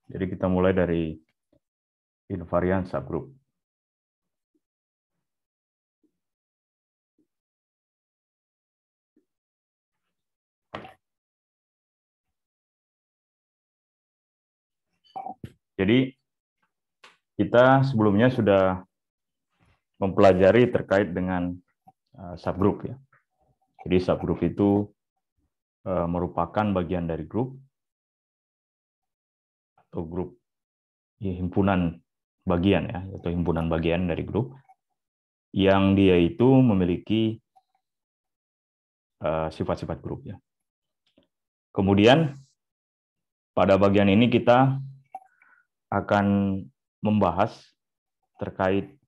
Jadi kita mulai dari invariant subgroup. Jadi kita sebelumnya sudah mempelajari terkait dengan subgroup ya. Jadi subgroup itu merupakan bagian dari grup atau grup himpunan bagian ya, atau himpunan bagian dari grup yang dia itu memiliki sifat-sifat grup ya. Kemudian pada bagian ini kita akan membahas terkait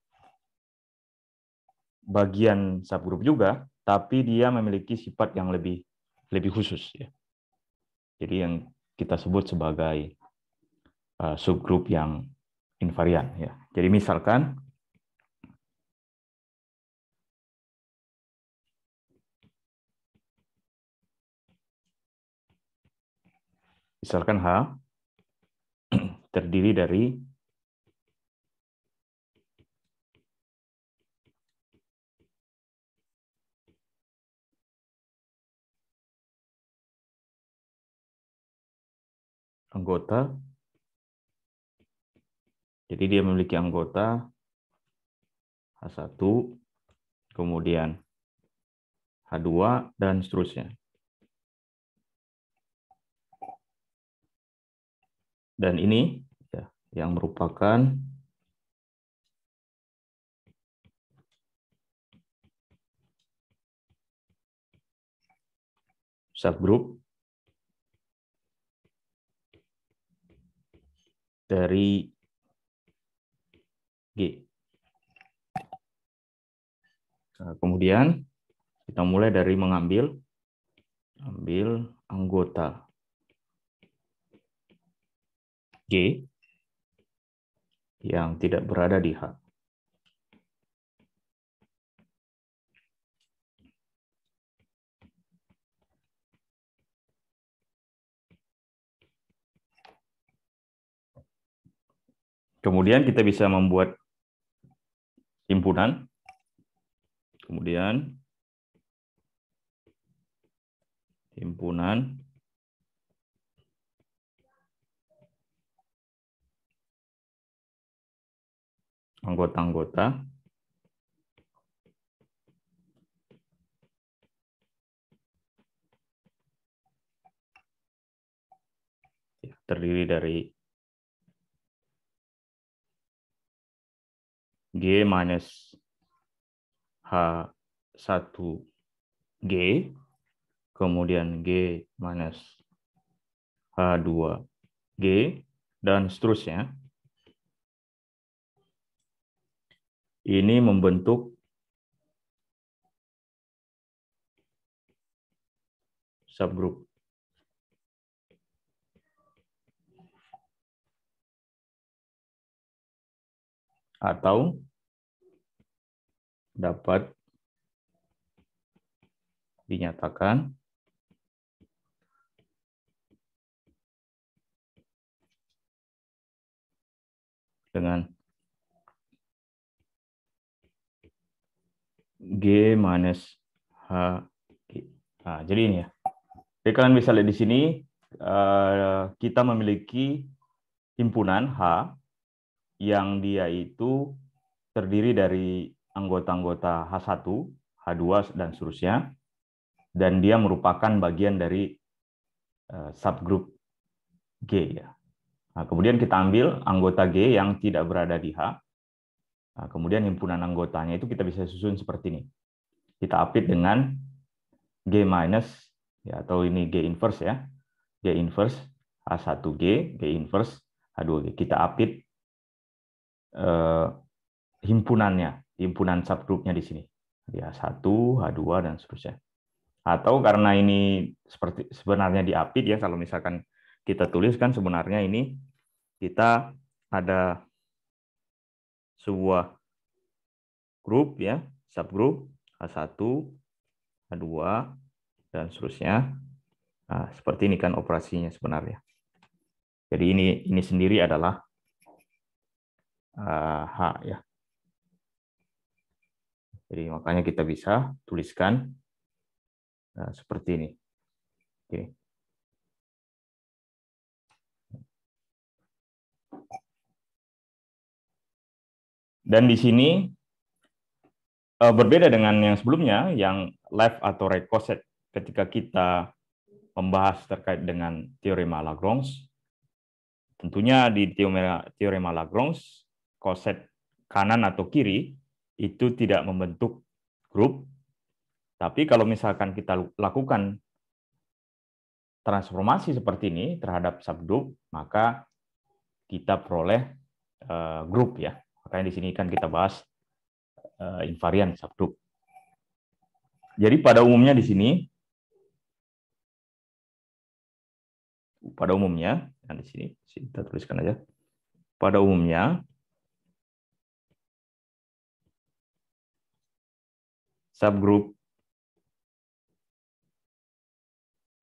bagian subgroup juga, tapi dia memiliki sifat yang lebih khusus ya. Jadi yang kita sebut sebagai subgroup yang invarian ya. Jadi misalkan H terdiri dari anggota. Jadi dia memiliki anggota H1, kemudian H2, dan seterusnya. Dan ini ya, yang merupakan subgroup dari G. Nah, kemudian kita mulai dari ambil anggota G yang tidak berada di H. Kemudian kita bisa membuat himpunan. Kemudian himpunan anggota-anggota terdiri dari G minus H1G, kemudian G minus H2G, dan seterusnya. Ini membentuk subgroup. Atau dapat dinyatakan dengan G minus H. Nah, jadi ini ya. Jadi kalian bisa lihat di sini kita memiliki himpunan H yang dia itu terdiri dari anggota-anggota H1, H2, dan seterusnya. Dan dia merupakan bagian dari subgroup G ya. Nah, kemudian kita ambil anggota G yang tidak berada di H. Nah, kemudian himpunan anggotanya itu kita bisa susun seperti ini. Kita apit dengan G minus ya, atau ini G inverse ya. G inverse H1G, G inverse H2G. Kita apit himpunannya, himpunan subgroupnya di sini. H1, H2, dan seterusnya. Atau karena ini seperti sebenarnya diapit ya, kalau misalkan kita tuliskan sebenarnya ini kita ada sebuah grup ya, subgroup H1, H2, dan seterusnya. Nah, seperti ini kan operasinya sebenarnya. Jadi ini sendiri adalah H ya. Jadi makanya kita bisa tuliskan seperti ini. Oke. Dan di sini berbeda dengan yang sebelumnya, yang left atau right coset ketika kita membahas terkait dengan teorema Lagrange. Tentunya di teorema Lagrange, coset kanan atau kiri itu tidak membentuk grup. Tapi kalau misalkan kita lakukan transformasi seperti ini terhadap subgroup, maka kita peroleh grup ya. Makanya di sini kan kita bahas invarian subgroup. Jadi pada umumnya di sini, di sini kita tuliskan aja. Pada umumnya subgroup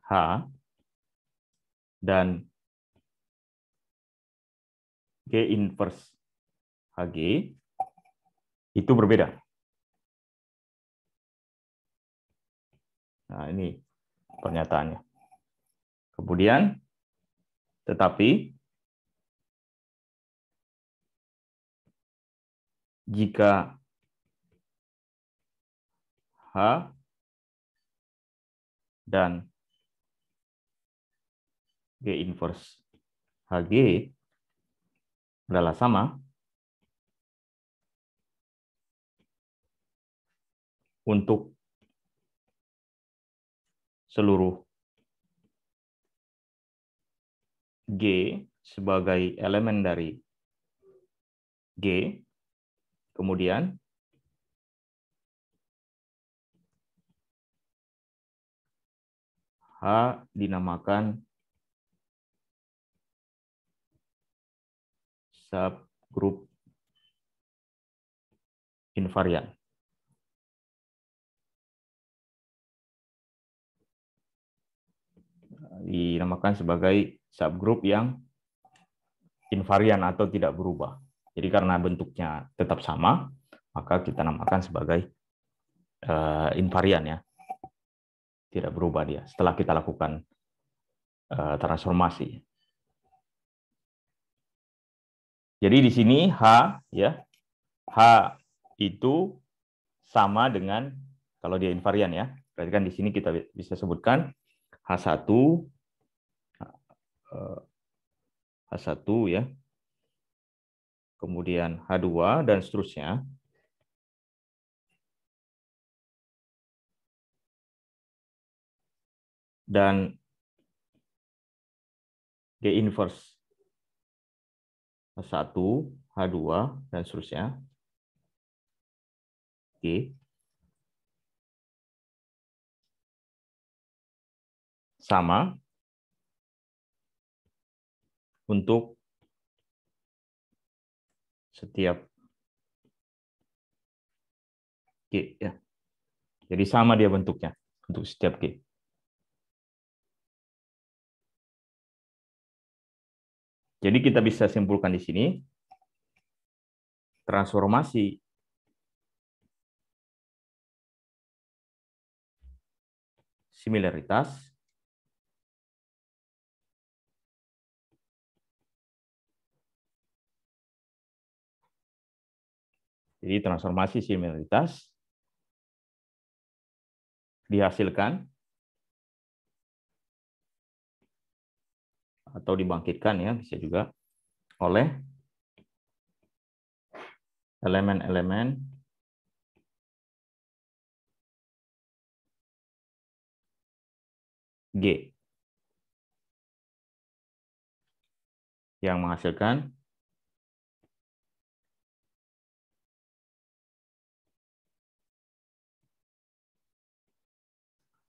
H dan G inverse Hg itu berbeda. Nah, ini pernyataannya. Kemudian, tetapi jika H dan G inverse Hg adalah sama, untuk seluruh G sebagai elemen dari G, kemudian H dinamakan subgroup invarian. Dinamakan sebagai subgroup yang invarian atau tidak berubah. Jadi karena bentuknya tetap sama, maka kita namakan sebagai invarian ya. Tidak berubah dia setelah kita lakukan transformasi. Jadi di sini H ya. H itu sama dengan kalau dia invarian ya. Berarti kan di sini kita bisa sebutkan H1 ya. Kemudian H2 dan seterusnya. Dan G inverse H1, H2 dan seterusnya. Oke. Sama untuk setiap G ya. Jadi sama dia bentuknya untuk setiap G. Jadi kita bisa simpulkan di sini transformasi similaritas dihasilkan atau dibangkitkan ya, bisa juga oleh elemen-elemen G yang menghasilkan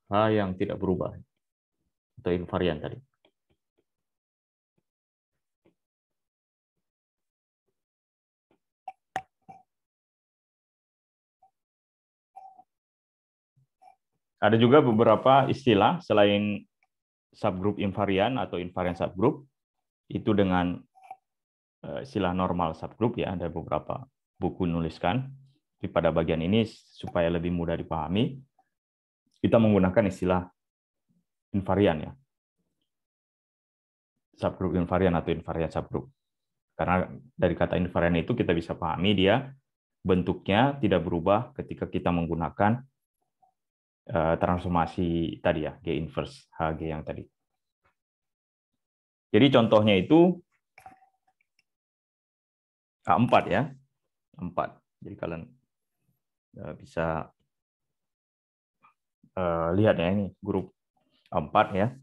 H yang tidak berubah atau invarian tadi. Ada juga beberapa istilah selain subgroup invarian atau invariant subgroup. itu dengan istilah normal subgroup ya, ada beberapa buku nuliskan. Tapi pada bagian ini supaya lebih mudah dipahami, kita menggunakan istilah invarian ya. Subgroup invarian atau invarian subgroup. Karena dari kata invarian itu kita bisa pahami dia bentuknya tidak berubah ketika kita menggunakan transformasi tadi ya, G inverse HG yang tadi. Jadi contohnya itu A4 ya. 4. Jadi kalian bisa lihat ya, ini grup A4 ya.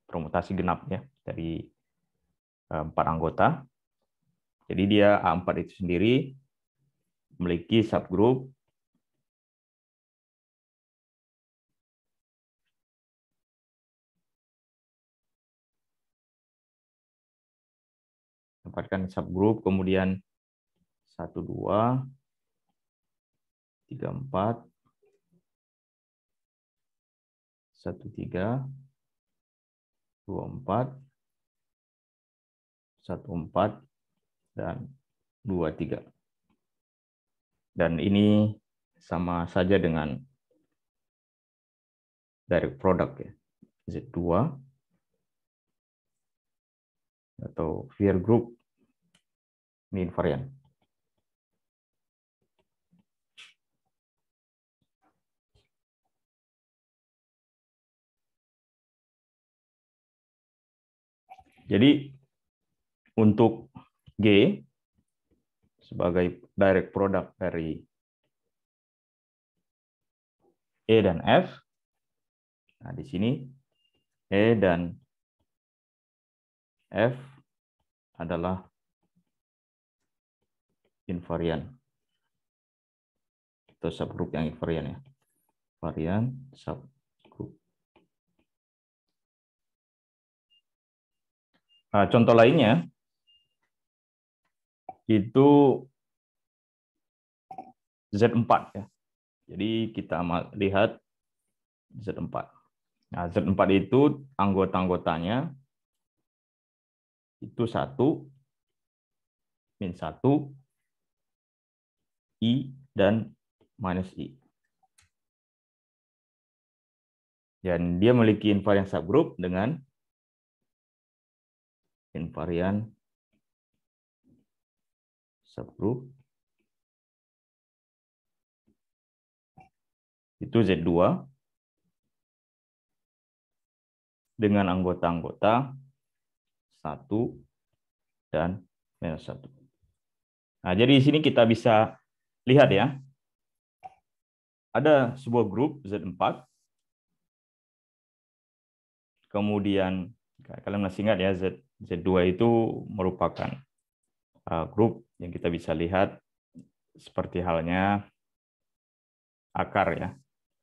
Permutasi genap ya dari 4 anggota. Jadi dia A4 itu sendiri memiliki subgroup dapatkan subgroup, kemudian 1, 2, 3, 4, 1, 3, 2, 4, 1, 4, dan 2, 3. Dan ini sama saja dengan direct product ya, Z2 atau Vier group ini invarian. Jadi untuk G sebagai direct product dari E dan F, nah di sini E dan F adalah invarian atau subgroup yang invarian ya. Varian subgroup. Nah, contoh lainnya itu Z4 ya. Jadi kita lihat Z4. Nah, Z4 itu anggota-anggotanya itu 1, min 1, I, dan minus I. Dan dia memiliki invarian subgroup dengan invarian subgroup itu Z2 dengan anggota-anggota 1 dan minus 1. Nah, jadi di sini kita bisa lihat ya, ada sebuah grup Z4, kemudian kalian masih ingat ya, Z2 itu merupakan grup yang kita bisa lihat seperti halnya akar ya,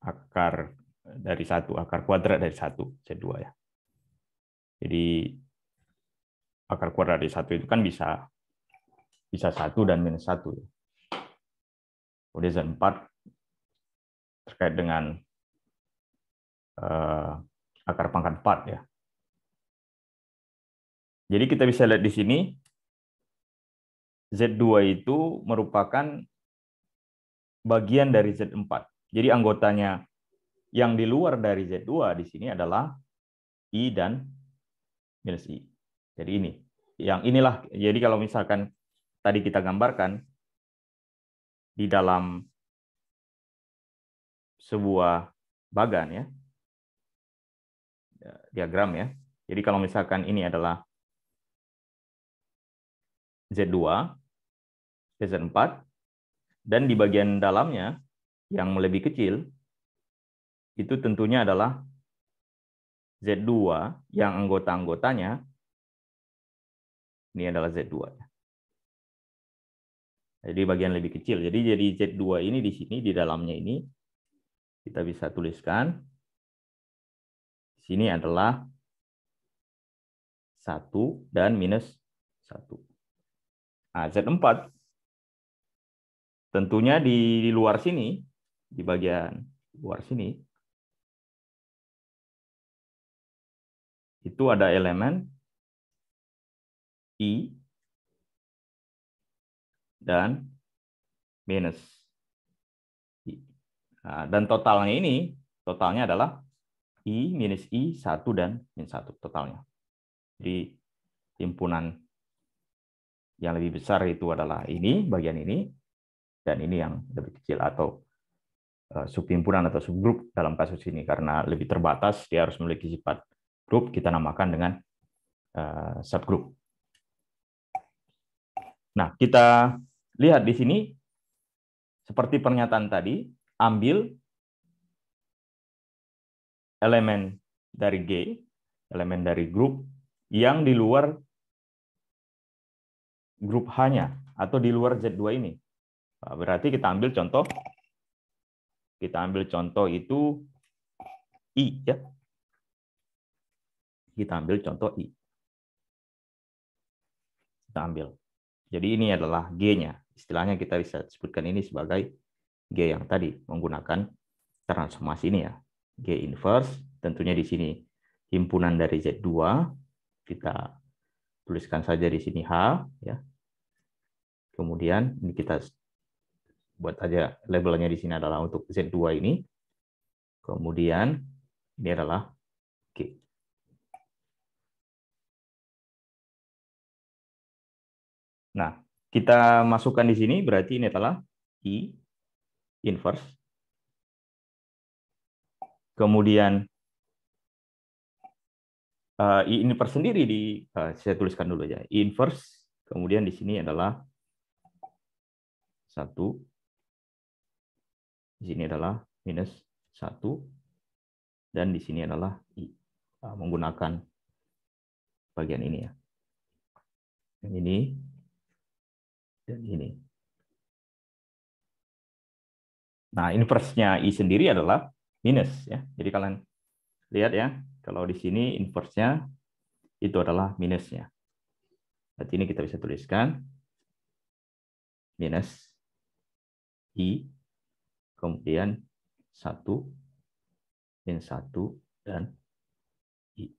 akar dari 1, akar kuadrat dari 1, Z2 ya. Jadi akar kuadrat dari 1 itu kan bisa 1 dan minus 1. Kemudian Z4 terkait dengan akar pangkat 4 ya. Jadi kita bisa lihat di sini Z2 itu merupakan bagian dari Z4. Jadi anggotanya yang di luar dari Z2 di sini adalah I dan minus I. Jadi ini. Yang inilah, jadi kalau misalkan tadi kita gambarkan di dalam sebuah bagan ya, diagram ya. Jadi kalau misalkan ini adalah Z2, Z4, dan di bagian dalamnya yang lebih kecil, itu tentunya adalah Z2 yang anggota-anggotanya, ini adalah Z2. Jadi bagian lebih kecil. Jadi Z2 ini di sini, di dalamnya ini, kita bisa tuliskan, di sini adalah 1 dan minus 1. Nah, Z4 tentunya di luar sini, di bagian luar sini, itu ada elemen I, dan minus I. Nah, dan totalnya adalah I minus I, 1 dan min 1 totalnya. Jadi himpunan yang lebih besar itu adalah ini, bagian ini, dan ini yang lebih kecil atau subhimpunan atau subgrup dalam kasus ini. Karena lebih terbatas, dia harus memiliki sifat grup, kita namakan dengan subgrup. Nah, kita lihat di sini, seperti pernyataan tadi, ambil elemen dari G, elemen dari grup, yang di luar grup H-nya, atau di luar Z2 ini. Berarti kita ambil contoh itu I, ya. Kita ambil contoh I. Kita ambil. Jadi ini adalah G-nya. Istilahnya kita bisa sebutkan ini sebagai G yang tadi, menggunakan transformasi ini, ya. G inverse, tentunya di sini himpunan dari Z2, kita tuliskan saja di sini H, ya. Kemudian ini kita buat aja labelnya di sini adalah untuk Z2 ini. Kemudian ini adalah G. Nah, kita masukkan di sini, berarti ini adalah I inverse. Kemudian I inverse sendiri saya tuliskan dulu aja. I inverse, kemudian di sini adalah 1. Di sini adalah minus 1. Dan di sini adalah I. Menggunakan bagian ini, ya. Ini dan ini. Nah, inverse-nya I sendiri adalah minus, ya. Jadi kalian lihat, ya, kalau di sini inverse-nya itu adalah minusnya. Berarti ini kita bisa tuliskan minus I, kemudian 1, min 1, dan I.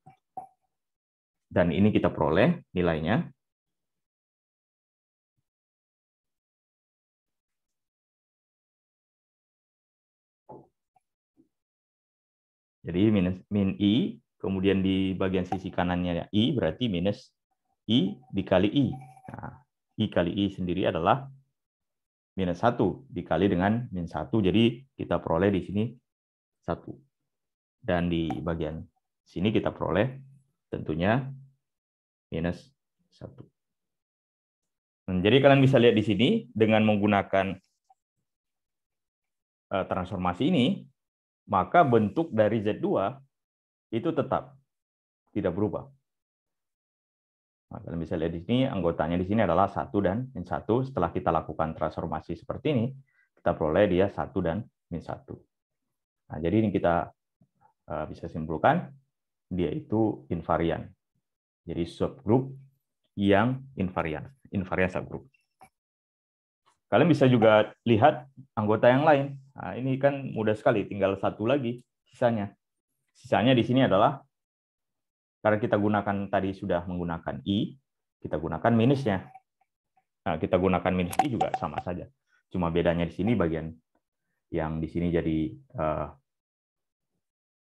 Dan ini kita peroleh nilainya. Jadi min I, kemudian di bagian sisi kanannya I, berarti minus I dikali I. Nah, I kali I sendiri adalah minus 1 dikali dengan min 1. Jadi kita peroleh di sini 1. Dan di bagian sini kita peroleh tentunya minus 1. Jadi kalian bisa lihat di sini, dengan menggunakan transformasi ini, maka bentuk dari Z2 itu tetap tidak berubah. Nah, kalian bisa lihat di sini, anggotanya di sini adalah 1 dan min 1. Setelah kita lakukan transformasi seperti ini, kita peroleh dia 1 dan min 1. Nah, jadi ini kita bisa simpulkan, dia itu invarian. Jadi subgrup yang invarian subgrup. Kalian bisa juga lihat anggota yang lain. Nah, ini kan mudah sekali, tinggal 1 lagi sisanya. Sisanya di sini adalah, karena kita gunakan tadi sudah menggunakan I, kita gunakan minusnya. Nah, kita gunakan minus I juga sama saja. Cuma bedanya di sini bagian yang di sini jadi,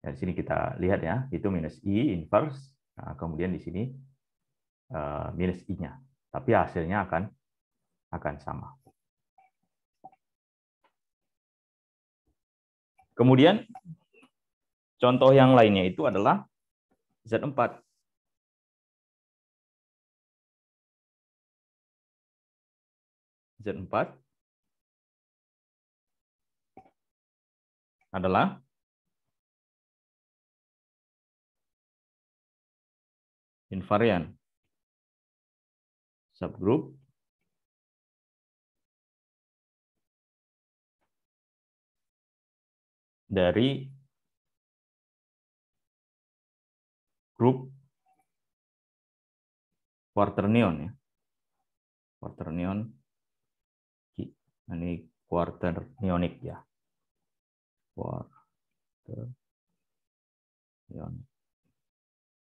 di sini kita lihat, ya, itu minus I inverse. Nah, kemudian di sini minus I-nya. Tapi hasilnya akan sama. Kemudian contoh yang lainnya itu adalah Z4. Z4 adalah invarian subgroup dari grup quaternion, ya. Quaternion, ini quaternionic, ya. Quaternion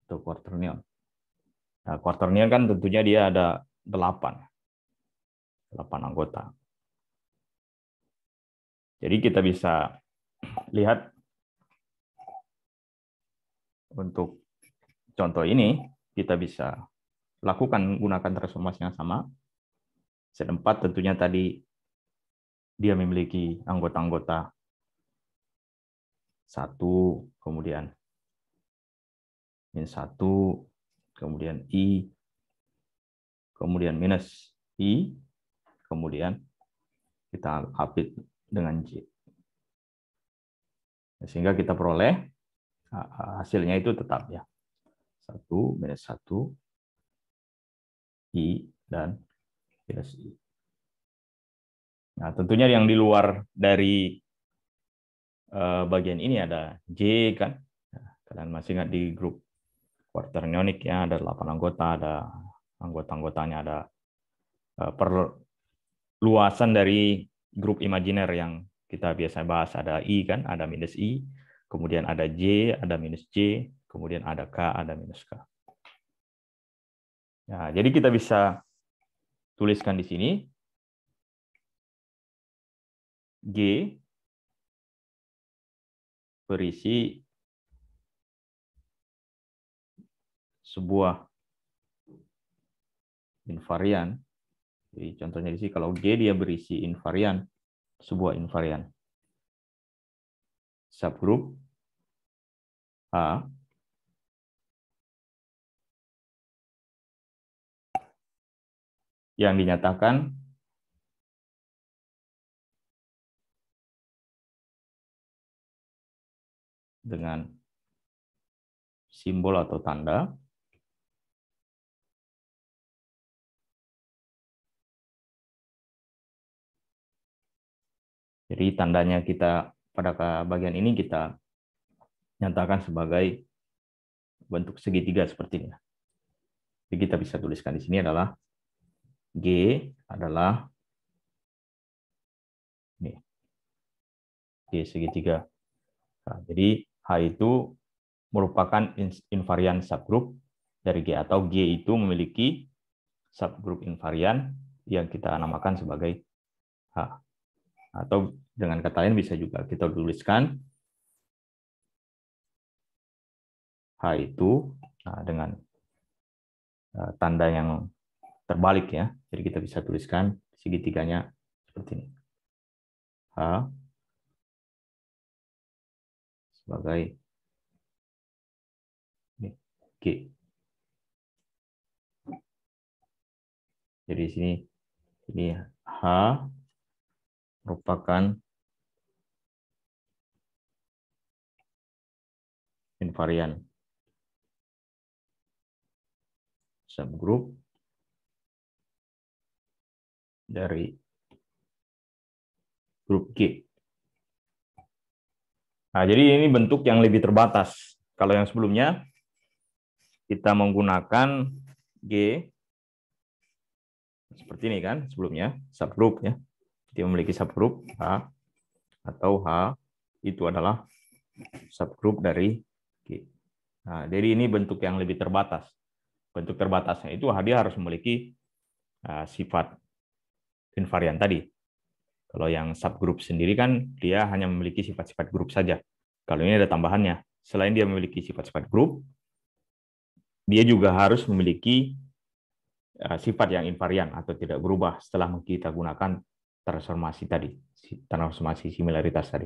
atau quaternion. Nah, quaternion kan tentunya dia ada 8 anggota. Jadi kita bisa lihat untuk contoh ini, kita bisa lakukan gunakan transformasi yang sama. Set 4 tentunya tadi dia memiliki anggota-anggota 1, kemudian -1, kemudian I, kemudian minus I, kemudian kita update dengan J. Sehingga kita peroleh hasilnya itu tetap ya. 1, -1, I, dan minus I. Nah, tentunya yang di luar dari bagian ini ada J kan. Nah, kalian masih ingat di grup quaternionic ya, ada 8 anggota, ada anggota-anggotanya, ada perluasan dari grup imajiner yang kita biasa bahas, ada I kan, ada minus I, kemudian ada J, ada minus J, kemudian ada K, ada minus K. Nah, jadi kita bisa tuliskan di sini G berisi sebuah invarian. Jadi contohnya di sini kalau G dia berisi invarian, sebuah invarian subgrup H yang dinyatakan dengan simbol atau tanda jadi tandanya kita pada bagian ini kita nyatakan sebagai bentuk segitiga seperti ini. Jadi kita bisa tuliskan di sini adalah G adalah ini, G segitiga. Nah, jadi H itu merupakan invarian subgrup dari G, atau G itu memiliki subgrup invarian yang kita namakan sebagai H. Atau dengan kata lain bisa juga kita tuliskan H itu dengan tanda yang terbalik ya. Jadi kita bisa tuliskan segitiganya seperti ini. H sebagai G. Jadi di sini ini H merupakan invarian subgrup dari grup G. Nah, jadi ini bentuk yang lebih terbatas. Kalau yang sebelumnya kita menggunakan G seperti ini kan, sebelumnya subgrup ya. Dia memiliki subgrup H, atau H itu adalah subgrup dari G. Nah, jadi ini bentuk yang lebih terbatas. Bentuk terbatasnya itu dia harus memiliki sifat invarian tadi. Kalau yang subgrup sendiri kan dia hanya memiliki sifat-sifat grup saja. Kalau ini ada tambahannya. Selain dia memiliki sifat-sifat grup, dia juga harus memiliki sifat yang invarian atau tidak berubah setelah kita gunakan transformasi tadi, transformasi similaritas tadi.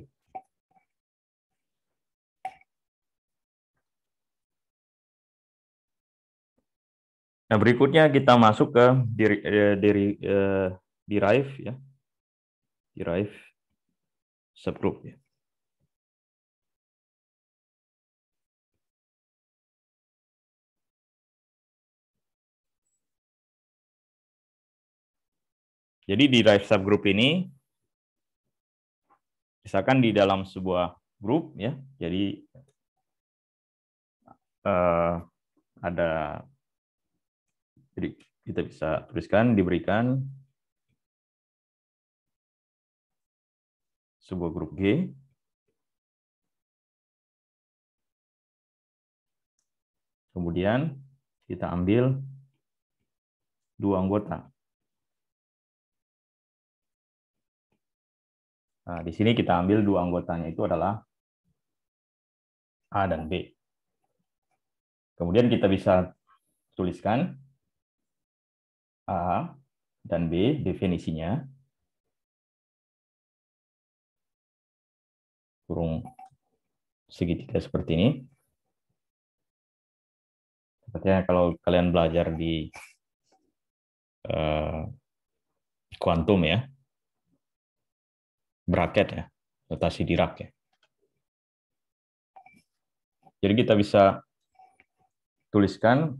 Nah, berikutnya kita masuk ke derive ya. Derive subgroup ya. Jadi derive subgroup ini misalkan di dalam sebuah grup ya. Jadi ada, jadi kita bisa tuliskan diberikan sebuah grup G, kemudian kita ambil dua anggota. Nah, di sini kita ambil dua anggotanya itu adalah A dan B. Kemudian kita bisa tuliskan A dan B definisinya. Kurung segitiga seperti ini. Sepertinya kalau kalian belajar di kuantum ya, bracket ya, notasi Dirac ya. Jadi kita bisa tuliskan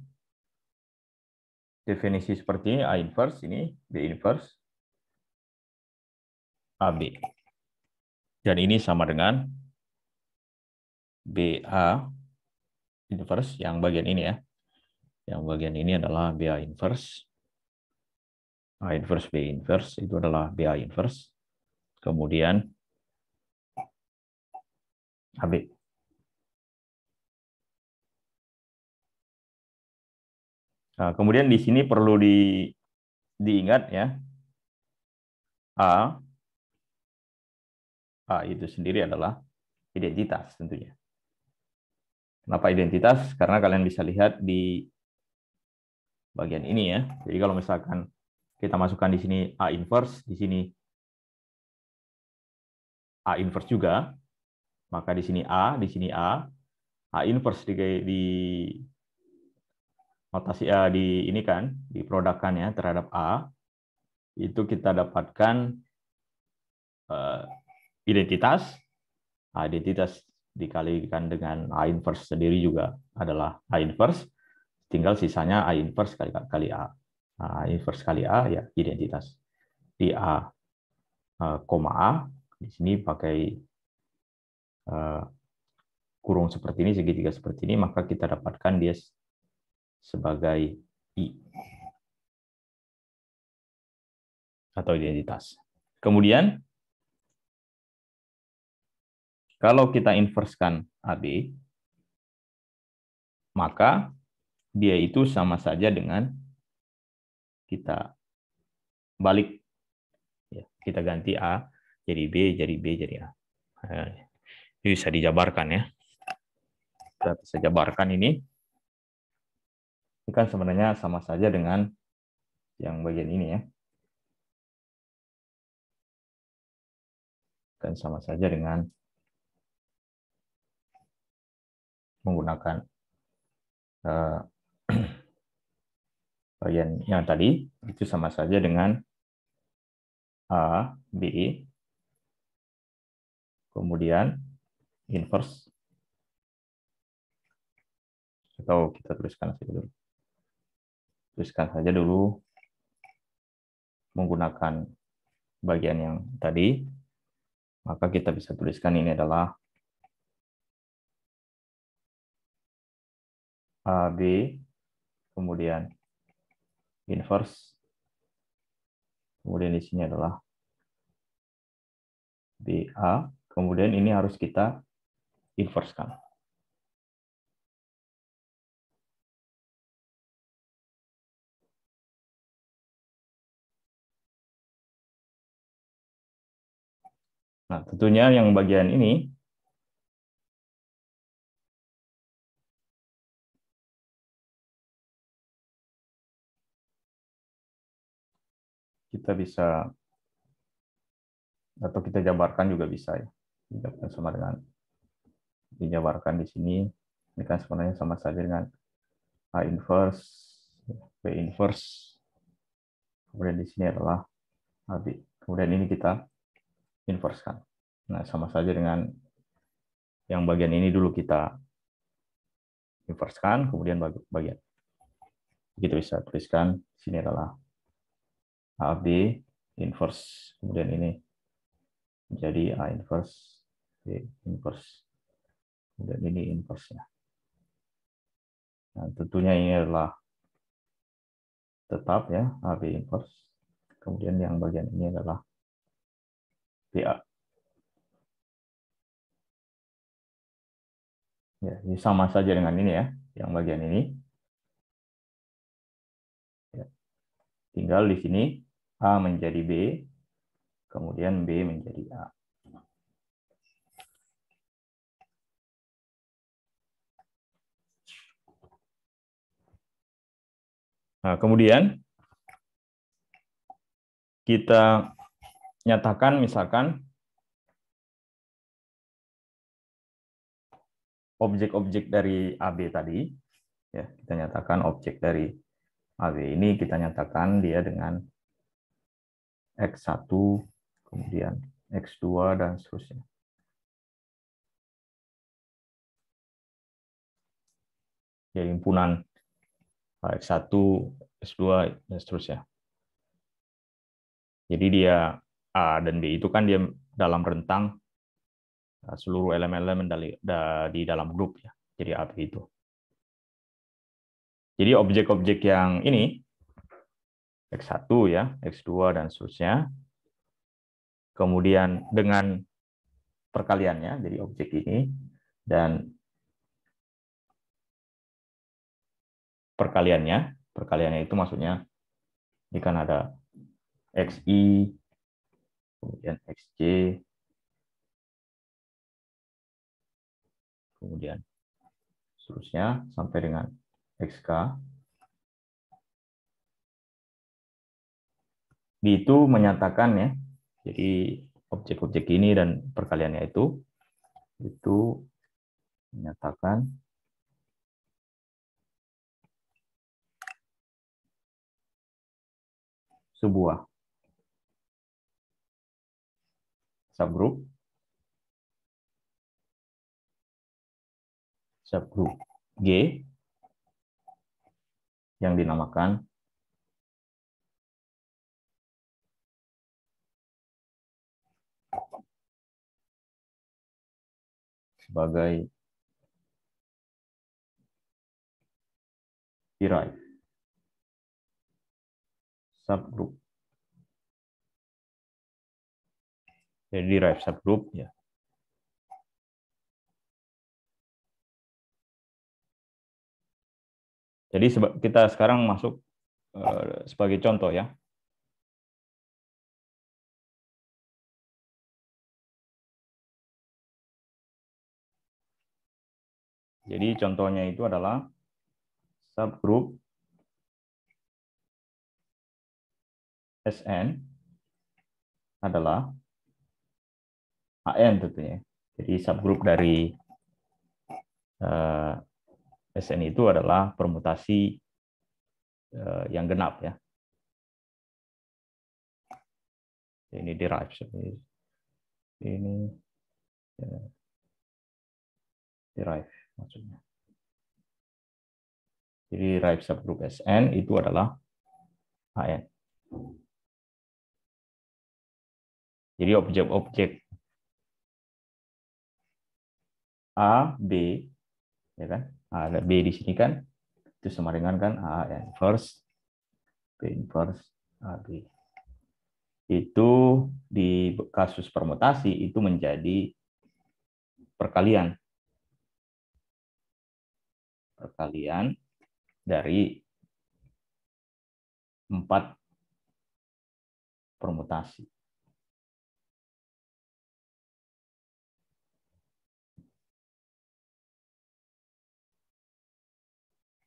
definisi seperti ini, A inverse, ini B inverse, AB. Dan ini sama dengan BA inverse, yang bagian ini ya. Yang bagian ini adalah BA inverse. A inverse B inverse itu adalah BA inverse. Kemudian AB. Nah, kemudian di sini perlu diingat ya, A itu sendiri adalah identitas tentunya. Kenapa identitas? Karena kalian bisa lihat di bagian ini ya. Jadi kalau misalkan kita masukkan di sini A inverse, di sini A inverse juga, maka di sini A inverse di notasi di ini kan, di produkkan ya terhadap A, itu kita dapatkan identitas. Identitas dikalikan dengan A inverse sendiri juga adalah A inverse, tinggal sisanya A inverse kali A. A inverse kali A ya identitas. Di A, koma A, di sini pakai kurung seperti ini, segitiga seperti ini, maka kita dapatkan dia sebagai I atau identitas. Kemudian kalau kita inverskan AB, maka dia itu sama saja dengan kita balik. Kita ganti A jadi B, jadi B, jadi A. Ini bisa dijabarkan ya. Kita bisa jabarkan ini. Ini kan sebenarnya sama saja dengan yang bagian ini ya. Kan sama saja dengan menggunakan bagian yang tadi, itu sama saja dengan A, B, kemudian inverse. Atau kita tuliskan saja dulu. Tuliskan saja dulu menggunakan bagian yang tadi, maka kita bisa tuliskan ini adalah AB, kemudian inverse, kemudian di sini adalah BA, kemudian ini harus kita inversekan. Nah, tentunya yang bagian ini kita bisa, atau kita jabarkan juga bisa ya. Dijabarkan sama dengan dijabarkan di sini. Ini kan sebenarnya sama saja dengan A inverse, B inverse. Kemudian di sini adalah AB. Kemudian ini kita inversekan. Nah, sama saja dengan yang bagian ini dulu kita inversekan, kemudian bagian. Kita bisa tuliskan di sini adalah AB inverse, kemudian ini menjadi A inverse, B inverse, kemudian ini inverse-nya. Nah, tentunya ini adalah tetap ya, AB inverse. Kemudian yang bagian ini adalah BA. Ya, ini sama saja dengan ini ya, yang bagian ini. Ya. Tinggal di sini A menjadi B, kemudian B menjadi A. Nah, kemudian kita nyatakan misalkan objek-objek dari AB tadi, ya, kita nyatakan objek dari AB ini kita nyatakan dia dengan X1, kemudian X2, dan seterusnya. Ya, himpunan X1, X2, dan seterusnya. Jadi dia A dan B itu kan dia dalam rentang seluruh elemen-elemen di dalam grup, ya. Jadi AB itu. Jadi objek-objek yang ini X1 ya, X2 dan seterusnya. Kemudian dengan perkaliannya, jadi objek ini dan perkaliannya itu maksudnya ini kan ada XI, kemudian XJ, kemudian seterusnya sampai dengan XK. Itu menyatakan ya, jadi objek-objek ini dan perkaliannya itu menyatakan sebuah subgroup G yang dinamakan sebagai derived subgroup. Jadi derived subgroup ya. Jadi kita sekarang masuk sebagai contoh ya. Jadi contohnya itu adalah subgroup Sn adalah AN tentunya. Jadi subgroup dari Sn itu adalah permutasi yang genap ya. Ini derived ini derived maksudnya. Jadi derived subgroup Sn itu adalah AN. Jadi objek-objek A, B, ya kan? A dan B di sini kan itu sama dengan kan A inverse, B inverse, AB. Itu di kasus permutasi itu menjadi perkalian dari 4 permutasi.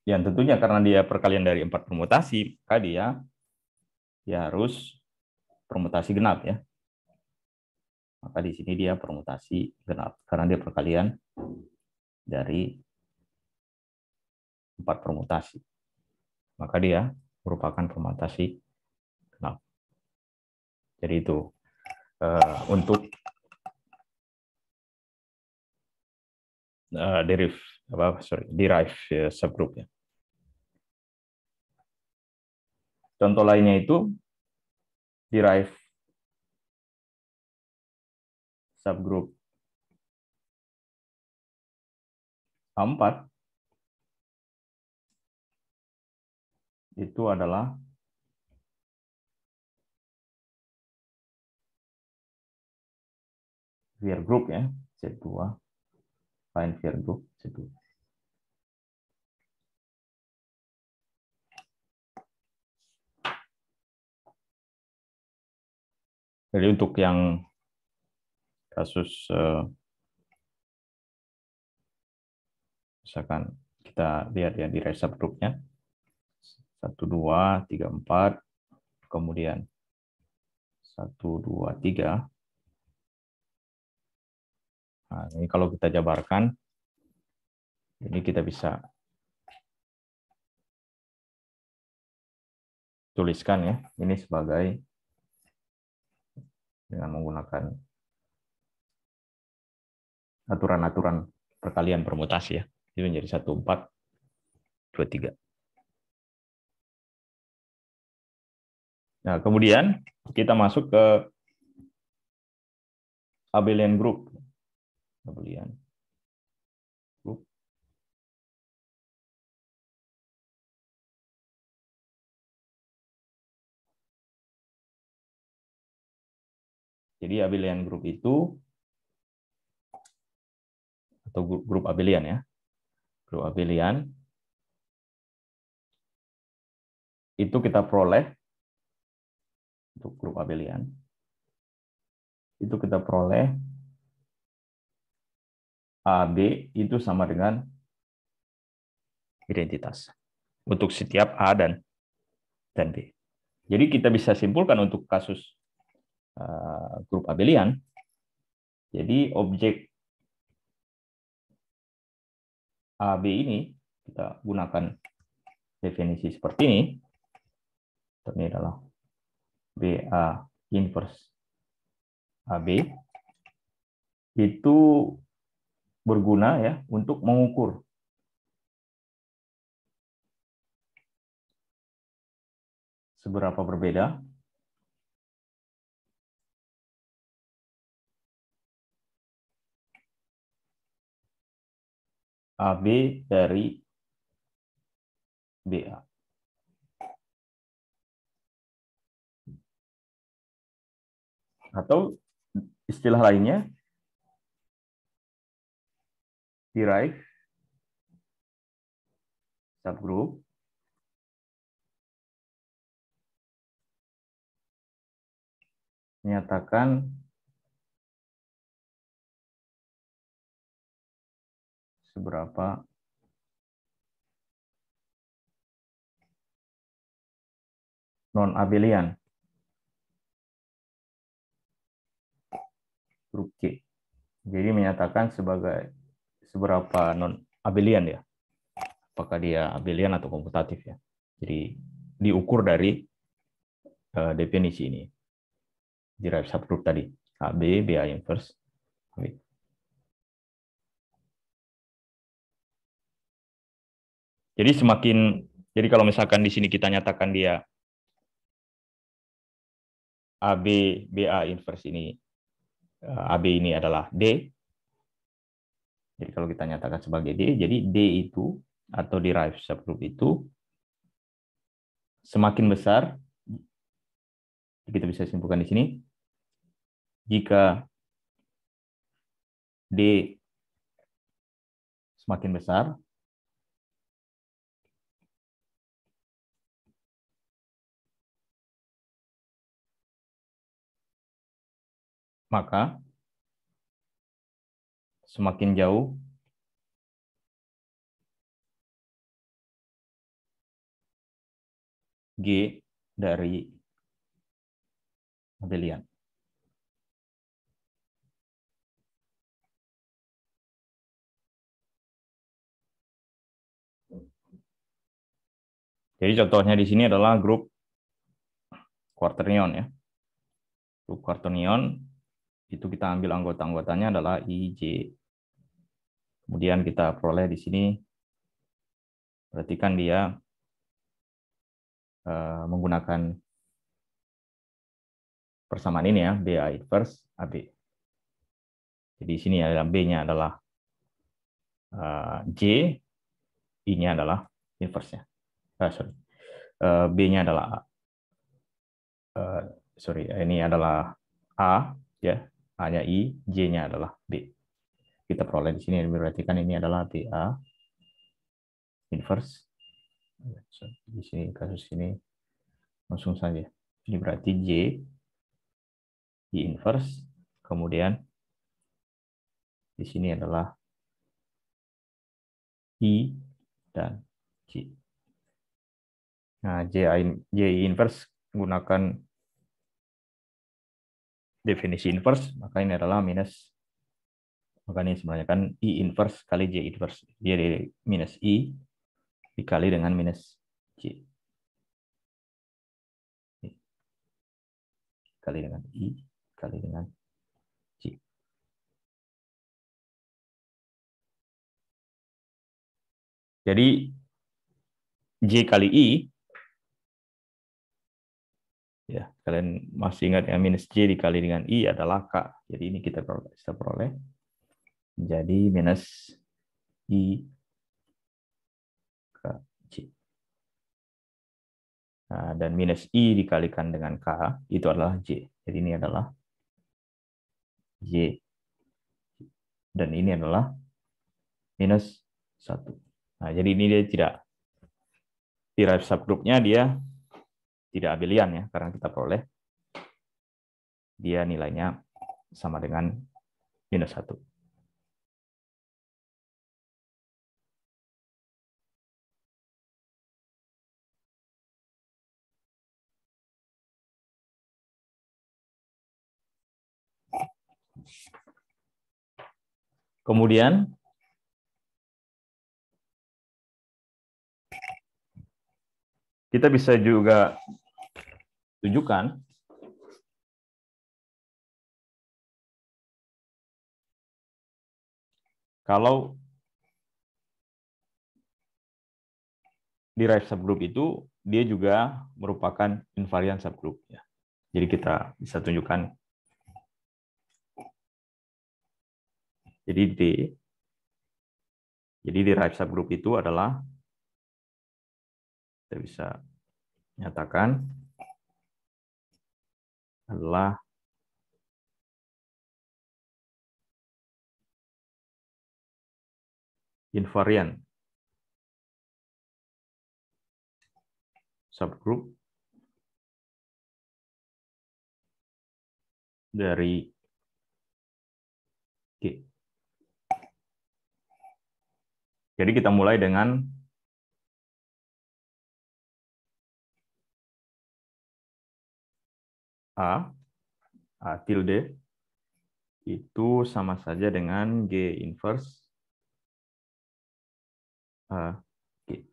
Yang tentunya karena dia perkalian dari 4 permutasi, maka dia harus permutasi genap ya. Maka di sini dia permutasi genap karena dia perkalian dari 4 permutasi. Maka dia merupakan permutasi genap. Jadi itu untuk derived subgroup ya. Contoh lainnya itu derived subgroup A4 itu adalah Weyl group ya, Z2, find Weyl group Z2. Jadi untuk yang kasus misalkan kita lihat ya di result grupnya 1, 2, 3, 4, kemudian 1, 2, 3. Nah, ini kalau kita jabarkan, ini kita bisa tuliskan ya, ini sebagai dengan menggunakan aturan-aturan perkalian permutasi ya. Itu menjadi 1, 4, 2, 3. Nah, kemudian kita masuk ke abelian group. Abelian group. Jadi abelian group itu, atau grup abelian ya, grup abelian itu kita peroleh untuk grup abelian itu kita peroleh AB itu sama dengan identitas untuk setiap A dan B. Jadi kita bisa simpulkan untuk kasus grup abelian, jadi objek AB ini kita gunakan definisi seperti ini. Ini adalah BA inverse AB itu berguna ya untuk mengukur seberapa berbeda AB dari BA. Atau istilah lainnya, derive subgroup menyatakan seberapa non-abelian grup C. Jadi menyatakan seberapa non-abelian ya. Apakah dia abelian atau komutatif ya. Jadi diukur dari definisi ini. Derive subgroup tadi. AB, BA inverse, AB. Jadi kalau misalkan di sini kita nyatakan dia AB, BA inverse ini, AB ini adalah D. Jadi kalau kita nyatakan sebagai D, jadi D itu atau derive subgroup itu semakin besar, kita bisa simpulkan di sini, jika D semakin besar, maka semakin jauh G dari abelian. Jadi contohnya di sini adalah grup quaternion ya. Grup quaternion itu kita ambil anggota-anggotanya adalah I, J. Kemudian kita peroleh di sini, perhatikan dia menggunakan persamaan ini ya, BA inverse AB. Jadi di sini adalah B-nya adalah J, I-nya adalah inverse-nya. B-nya adalah ini adalah A ya, A-nya I, J-nya adalah B. Kita peroleh di sini diperhatikan ini adalah BA inverse. Di sini kasus ini langsung saja. Ini berarti J I inverse, kemudian di sini adalah I dan J. Nah, J inverse menggunakan definisi inverse, maka ini adalah minus. Maka ini sebenarnya kan I inverse kali J inverse. Jadi minus I dikali dengan minus J. Kali dengan I, kali dengan J. Jadi J kali I, ya kalian masih ingat ya, minus J dikali dengan I adalah K. Jadi ini kita bisa peroleh jadi minus I K J. Nah, dan minus I dikalikan dengan K itu adalah J. Jadi ini adalah J. Dan ini adalah minus 1. Nah, jadi ini dia tidak, derive subgroupnya dia tidak abelian ya, karena kita peroleh dia nilainya sama dengan minus 1. Kemudian kita bisa juga tunjukkan kalau derive subgroup itu dia juga merupakan invariant subgroup ya. Jadi kita bisa tunjukkan. Jadi derive subgroup itu adalah, kita bisa nyatakan adalah invariant subgroup dari G. Jadi kita mulai dengan A tilde itu sama saja dengan G inverse A G.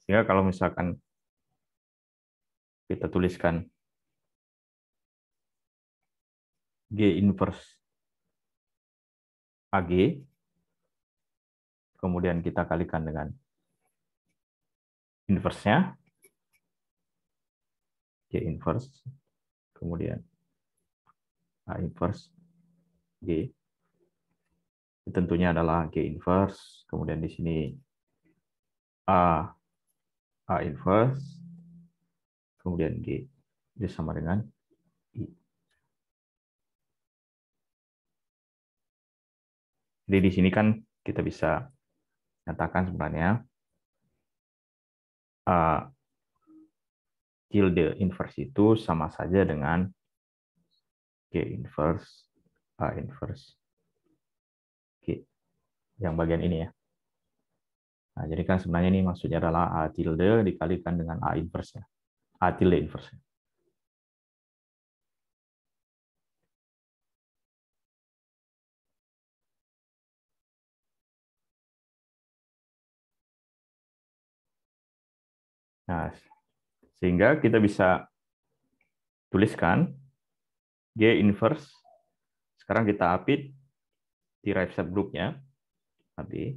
Sehingga kalau misalkan kita tuliskan G inverse AG, kemudian kita kalikan dengan inverse-nya, G inverse, kemudian A inverse G, tentunya adalah G inverse, kemudian di sini A inverse, kemudian G, itu sama dengan I. Jadi di sini kan kita bisa nyatakan sebenarnya A tilde inverse itu sama saja dengan G inverse A inverse G, yang bagian ini ya. Nah, jadi kan sebenarnya ini maksudnya adalah A tilde dikalikan dengan A inverse-nya. A tilde inverse. Nah, sehingga kita bisa tuliskan G inverse. Sekarang kita apit derive subgroupnya AB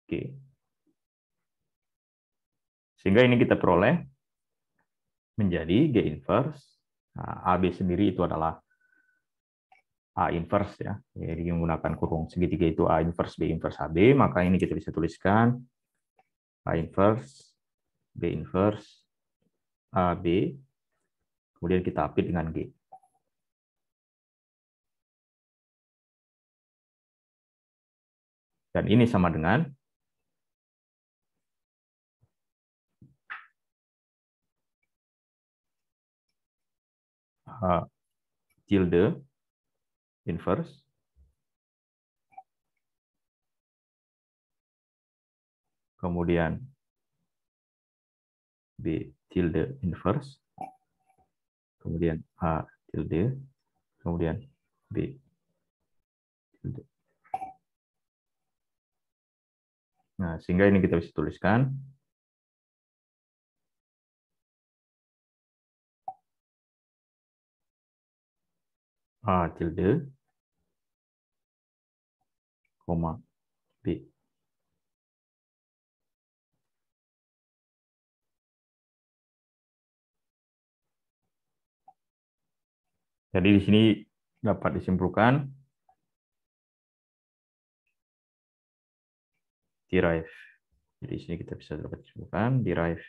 G. Sehingga ini kita peroleh menjadi G inverse. Nah, AB sendiri itu adalah A inverse ya. Jadi menggunakan kurung segitiga itu A inverse B inverse AB, maka ini kita bisa tuliskan A inverse B inverse AB, kemudian kita apit dengan G. Dan ini sama dengan H tilde inverse kemudian B tilde inverse kemudian H tilde kemudian B tilde. Nah, sehingga ini kita bisa tuliskan A tilde, koma, B. Jadi di sini dapat disimpulkan derive. Jadi di sini kita bisa dapat disimpulkan derive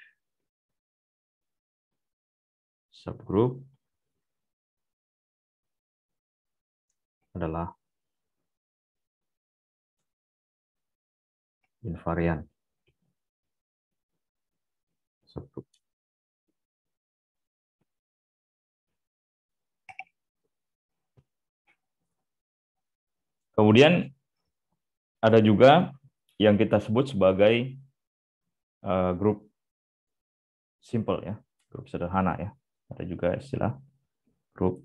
subgroup adalah invarian subgroup. Kemudian ada juga yang kita sebut sebagai grup simple ya, grup sederhana ya. Ada juga istilah grup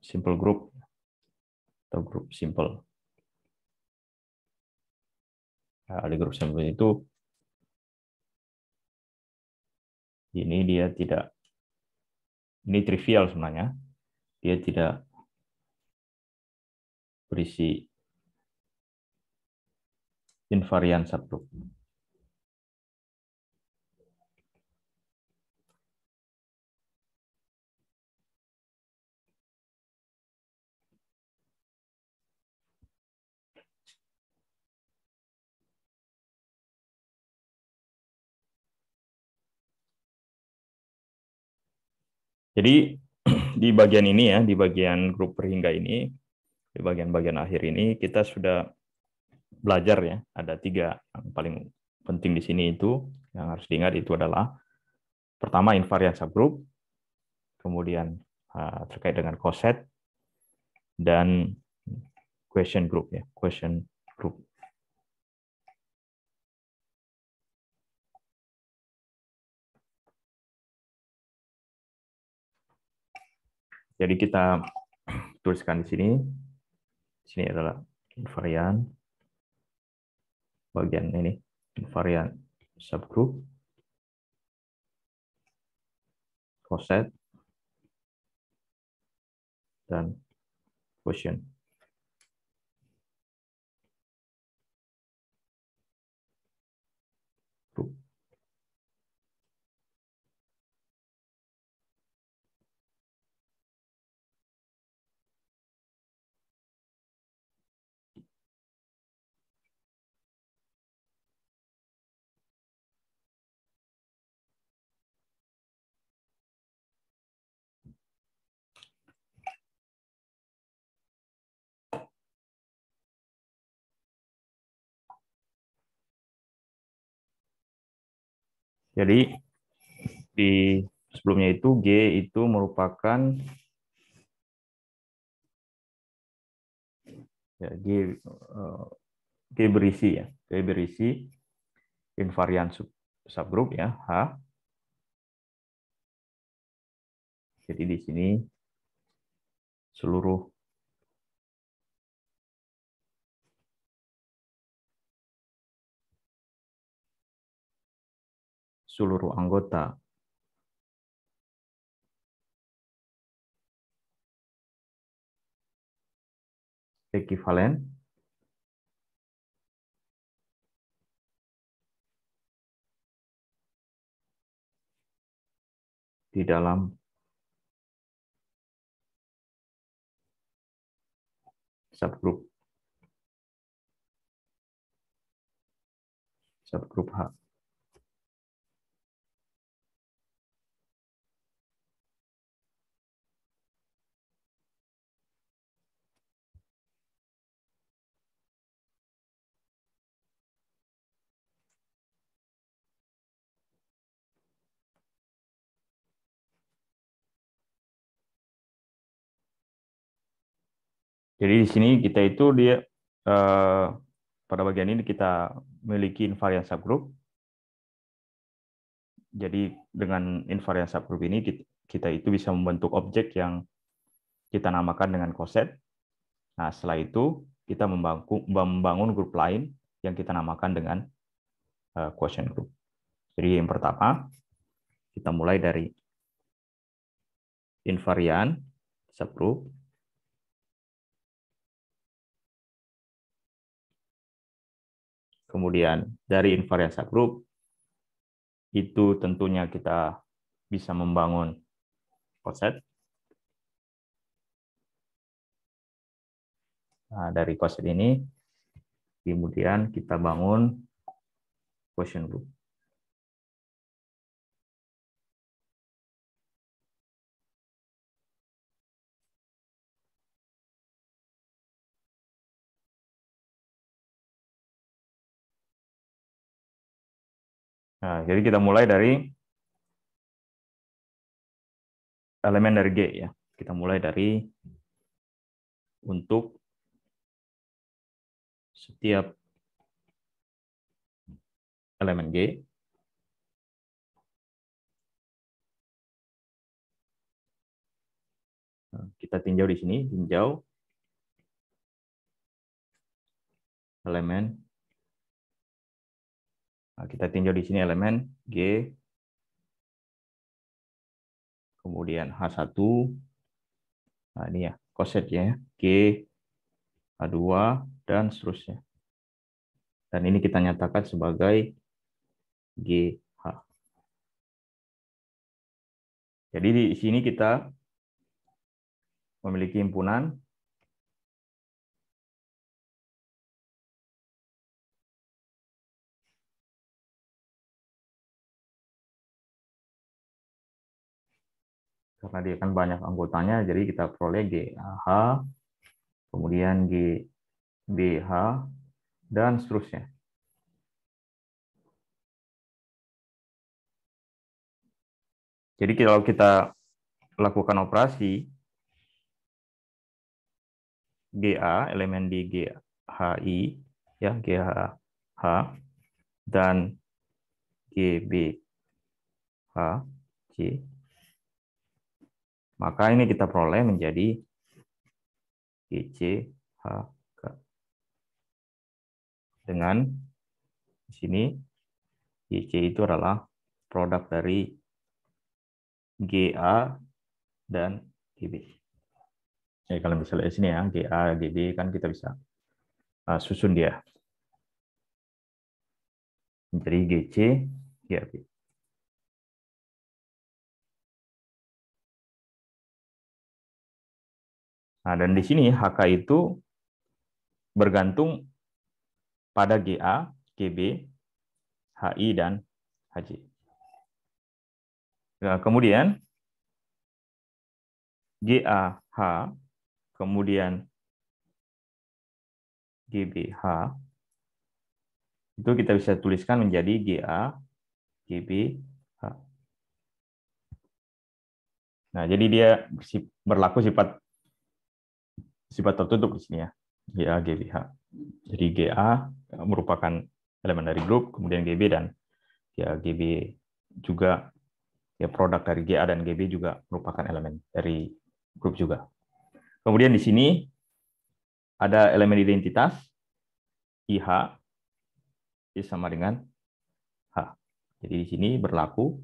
simple group atau grup simple. Nah, di grup simple itu ini dia tidak, ini trivial sebenarnya, dia tidak berisi invarian subgroup. Jadi di bagian ini ya, di bagian grup perhingga ini, di bagian-bagian akhir ini kita sudah belajar ya, ada 3 yang paling penting di sini itu yang harus diingat itu adalah pertama invariant subgroup, kemudian terkait dengan coset dan question group ya, question group. Jadi kita tuliskan di sini. Di sini adalah invariant bagian ini, invariant subgroup, coset dan quotient. Jadi di sebelumnya itu G itu merupakan ya, G berisi ya, G berisi invariant subgroup ya H. Jadi di sini seluruh anggota ekivalen di dalam subgroup H. Jadi di sini kita itu pada bagian ini kita memiliki invariant subgroup. Jadi dengan invariant subgroup ini kita itu bisa membentuk objek yang kita namakan dengan coset. Nah, setelah itu kita membangun grup lain yang kita namakan dengan quotient group. Jadi yang pertama, kita mulai dari invariant subgroup. Kemudian dari invariant subgroup, itu tentunya kita bisa membangun coset. Nah, dari coset ini, kemudian kita bangun quotient group. Nah, jadi kita mulai dari elemen dari G ya. Kita mulai dari untuk setiap elemen G, kita tinjau di sini, tinjau elemen. Nah, kita tinjau di sini elemen G, kemudian H1, nah ini ya, cosetnya G, H2, dan seterusnya. Dan ini kita nyatakan sebagai GH. Jadi di sini kita memiliki himpunan karena dia kan banyak anggotanya, jadi kita peroleh GH, kemudian GBH, dan seterusnya. Jadi kalau kita lakukan operasi GA, elemen di GHI, ya GH, dan GBH, C, maka ini kita peroleh menjadi GCH dengan di sini GC itu adalah produk dari GA dan GB. Jadi kalau misalnya di sini ya GA, GB kan kita bisa susun dia menjadi GC, GB. Nah, dan di sini HK itu bergantung pada GA, GB, HI, dan HJ. Nah, kemudian GAH, kemudian GBH, itu kita bisa tuliskan menjadi GA, GBH. Nah, jadi dia berlaku sifat tertutup di sini ya, GA, GBH. Jadi GA merupakan elemen dari grup, kemudian GB dan ya GB juga ya produk dari GA dan GB juga merupakan elemen dari grup juga. Kemudian di sini ada elemen identitas IH sama dengan H. Jadi di sini berlaku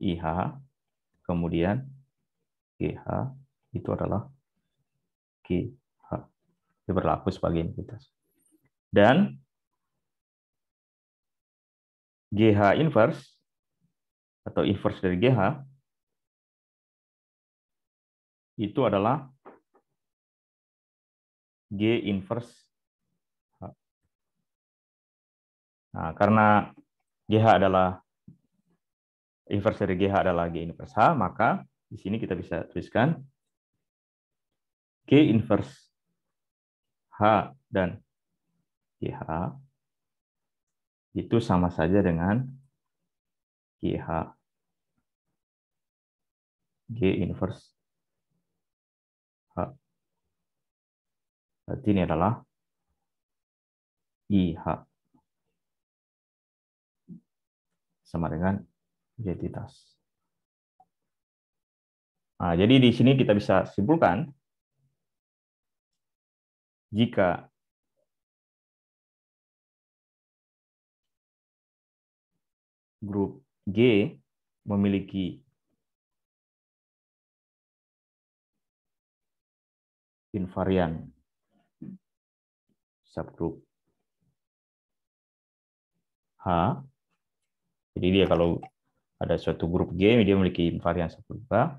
IH, kemudian GH itu adalah GH. Itu berlaku sebagai identitas. Dan GH inverse atau inverse dari GH itu adalah G inverse H. Nah, karena GH adalah inverse dari GH adalah G inverse H, maka di sini kita bisa tuliskan G inverse H dan GH itu sama saja dengan GH G inverse H. Berarti ini adalah IH sama dengan identitas. Nah, jadi di sini kita bisa simpulkan jika grup G memiliki invarian subgrup H, jadi dia kalau ada suatu grup G, dia memiliki invarian subgrup H.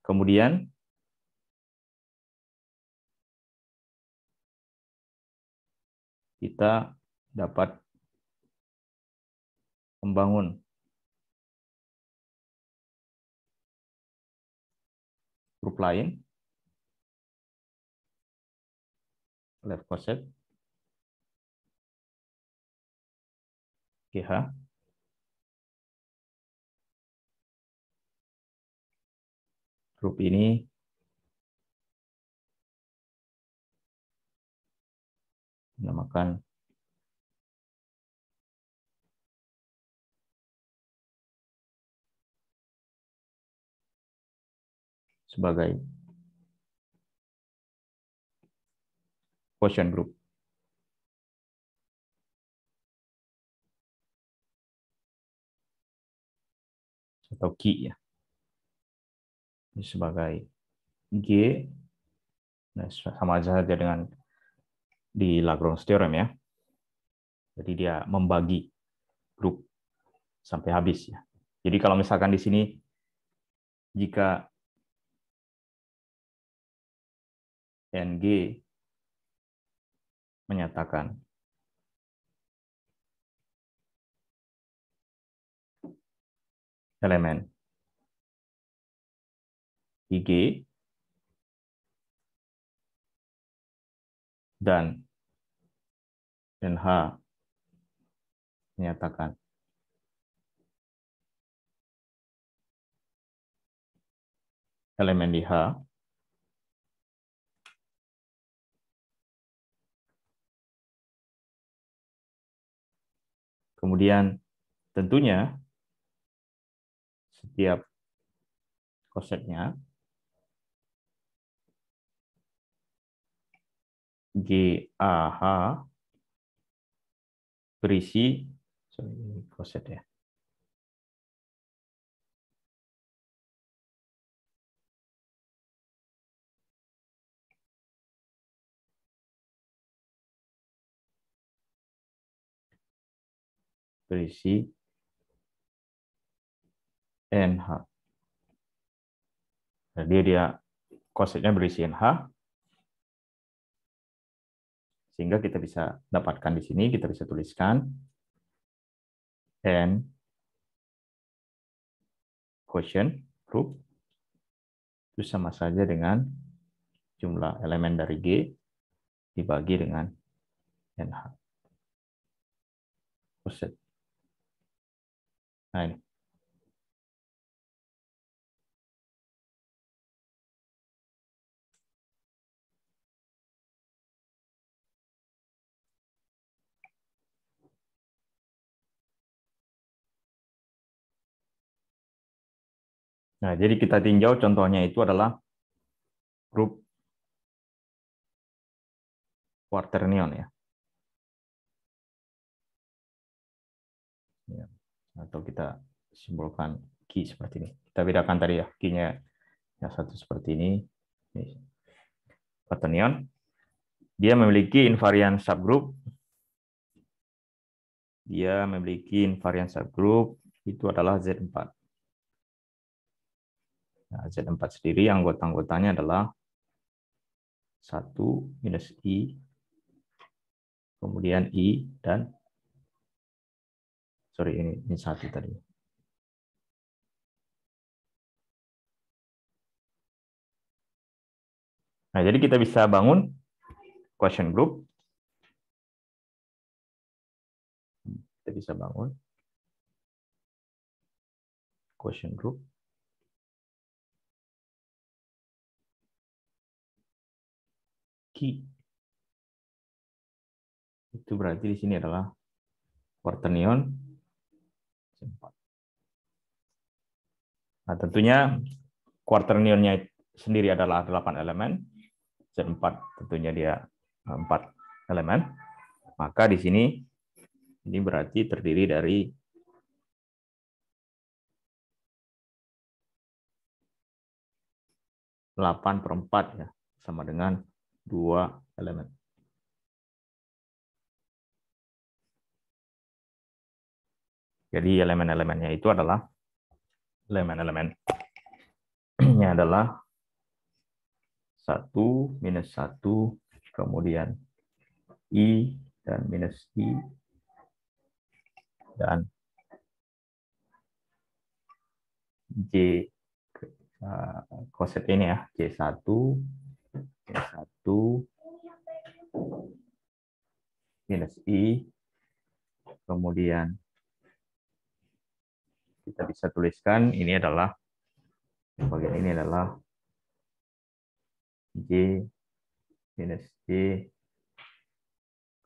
Kemudian kita dapat membangun grup lain, left coset GH. Grup ini dinamakan sebagai quotient group. Atau Q ya. Ini sebagai G, nah, sama saja dengan di Lagrange theorem ya. Jadi dia membagi grup sampai habis ya. Jadi kalau misalkan di sini jika NG menyatakan elemen IG dan NH menyatakan elemen di H, kemudian tentunya setiap kosetnya GAH berisi, sorry, koset ya, berisi NH. Jadi dia kosetnya berisi NH, sehingga kita bisa dapatkan di sini, kita bisa tuliskan N quotient group itu sama saja dengan jumlah elemen dari G dibagi dengan NH. Quotient. Nah, ini. Nah, jadi kita tinjau contohnya itu adalah grup quaternion ya. Atau kita simbolkan Q seperti ini. Kita bedakan tadi ya, Q-nya yang satu seperti ini. Quaternion. Dia memiliki invarian subgroup. Dia memiliki invarian subgroup itu adalah Z4. Nah, Z4 sendiri anggota-anggotanya adalah 1 minus I, kemudian I, dan sorry ini 1 tadi. Nah, jadi kita bisa bangun quotient group. Kita bisa bangun quotient group. Q. Itu berarti di sini adalah quaternion C4. Nah, tentunya quaternionnya sendiri adalah 8 elemen. C4 tentunya dia 4 elemen. Maka di sini ini berarti terdiri dari 8/4 ya, sama dengan 2 elemen. Jadi elemen-elemennya itu adalah elemen-elemennya adalah 1, -1, kemudian I dan -I, dan J koset ini ya, J1, -I, kemudian kita bisa tuliskan ini adalah bagian ini adalah J -J,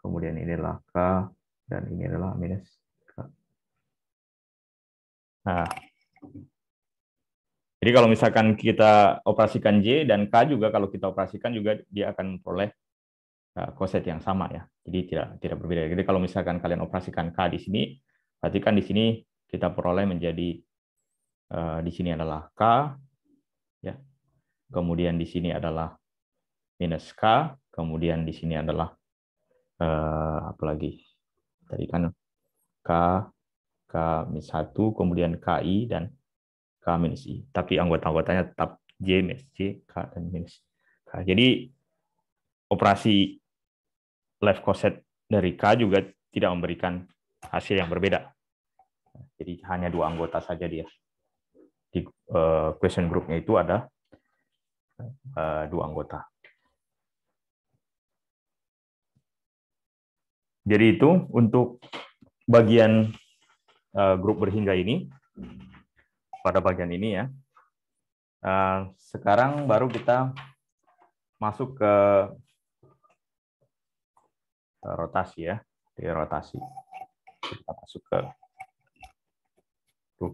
kemudian ini adalah K, dan ini adalah -K. Nah, jadi kalau misalkan kita operasikan J dan K juga, kalau kita operasikan juga dia akan memperoleh koset yang sama ya. Jadi tidak berbeda. Jadi kalau misalkan kalian operasikan K di sini, berarti kan di sini kita peroleh menjadi di sini adalah K ya. Kemudian di sini adalah -K, kemudian di sini adalah apa lagi? Tadi kan K, K-1, kemudian KI dan K-I. Tapi anggota-anggotanya tetap J, -J, K, dan -K. Jadi operasi left coset dari K juga tidak memberikan hasil yang berbeda. Jadi hanya 2 anggota saja dia. Di question groupnya itu ada 2 anggota. Jadi itu untuk bagian grup berhingga ini. Pada bagian ini ya. Sekarang baru kita masuk ke rotasi ya. Di rotasi. Kita masuk ke grup.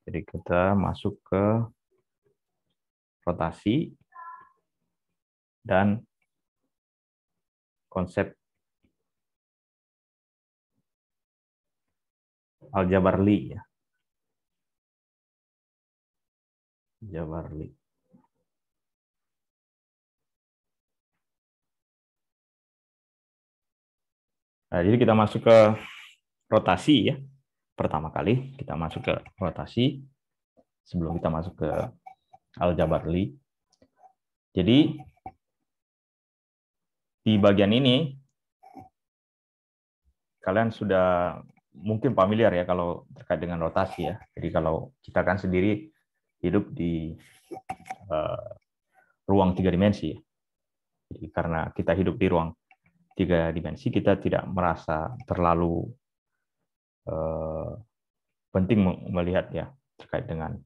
Jadi kita masuk ke rotasi dan konsep Al-Jabarli ya. Jabarli. Nah, jadi kita masuk ke rotasi ya. Pertama kali kita masuk ke rotasi sebelum kita masuk ke Al-Jabarli. Jadi di bagian ini kalian sudah mungkin familiar ya kalau terkait dengan rotasi ya. Jadi kalau kita kan sendiri hidup di ruang 3 dimensi. Jadi karena kita hidup di ruang 3 dimensi, kita tidak merasa terlalu penting melihat ya terkait dengan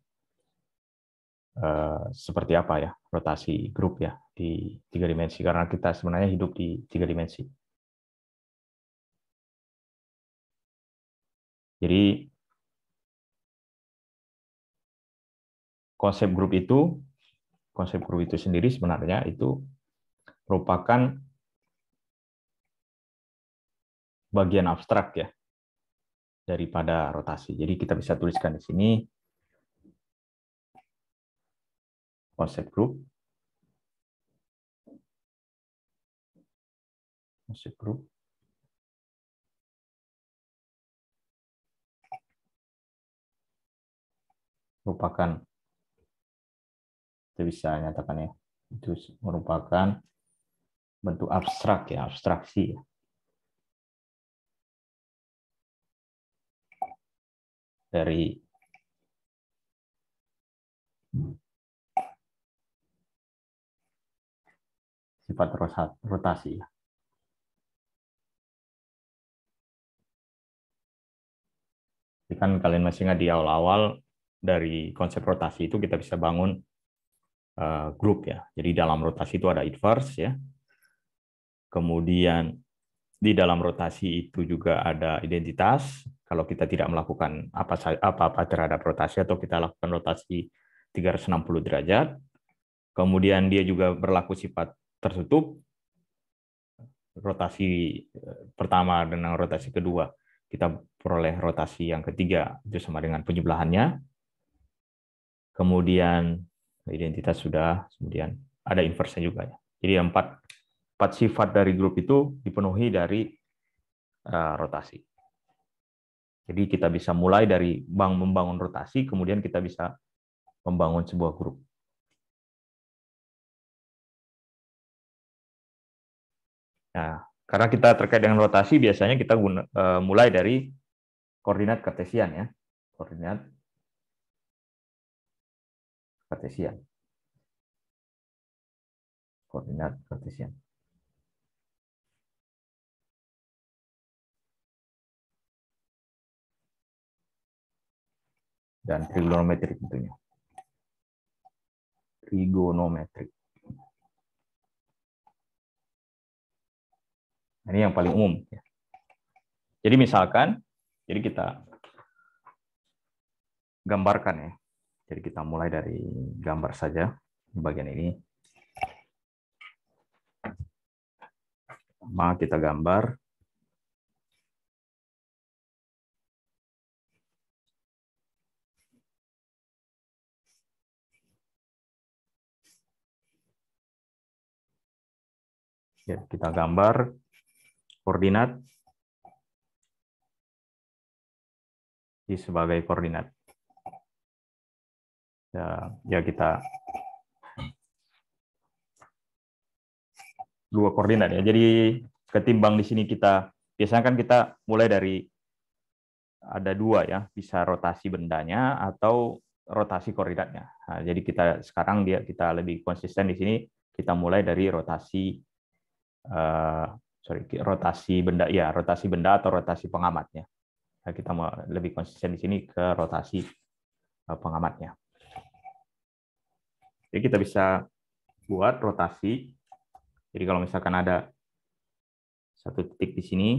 seperti apa ya rotasi grup ya di 3 dimensi, karena kita sebenarnya hidup di 3 dimensi. Jadi konsep grup itu sendiri sebenarnya itu merupakan bagian abstrak ya daripada rotasi. Jadi kita bisa tuliskan di sini konsep grup merupakan, kita bisa nyatakan ya, itu merupakan bentuk abstrak ya, abstraksi ya. Dari sifat rotasi ya. Jadi kan kalian masih ingat di awal-awal dari konsep rotasi itu kita bisa bangun grup ya. Jadi dalam rotasi itu ada inverse ya. Kemudian di dalam rotasi itu juga ada identitas. Kalau kita tidak melakukan apa-apa terhadap rotasi atau kita lakukan rotasi 360 derajat. Kemudian dia juga berlaku sifat tertutup. Rotasi pertama dan rotasi kedua kita peroleh rotasi yang ketiga itu sama dengan penyebelahannya. Kemudian identitas sudah, kemudian ada inverse juga ya. Jadi empat sifat dari grup itu dipenuhi dari rotasi. Jadi kita bisa mulai dari membangun rotasi, kemudian kita bisa membangun sebuah grup. Nah, karena kita terkait dengan rotasi, biasanya kita mulai dari koordinat kartesian ya, koordinat kartesian, koordinat kartesian. Dan trigonometrik tentunya. Trigonometrik. Ini yang paling umum. Jadi misalkan, jadi kita gambarkan ya. Jadi kita mulai dari gambar saja di bagian ini. Pertama kita gambar. Ya, kita gambar koordinat di sebagai koordinat. Ya kita dua koordinat ya. Jadi ketimbang di sini kita biasanya kan kita mulai dari ada dua ya, bisa rotasi bendanya atau rotasi koordinatnya. Nah, jadi kita sekarang kita lebih konsisten di sini, kita mulai dari rotasi rotasi benda ya, rotasi benda atau rotasi pengamatnya. Nah, kita mau lebih konsisten di sini ke rotasi pengamatnya. Jadi kita bisa buat rotasi. Jadi kalau misalkan ada satu titik di sini,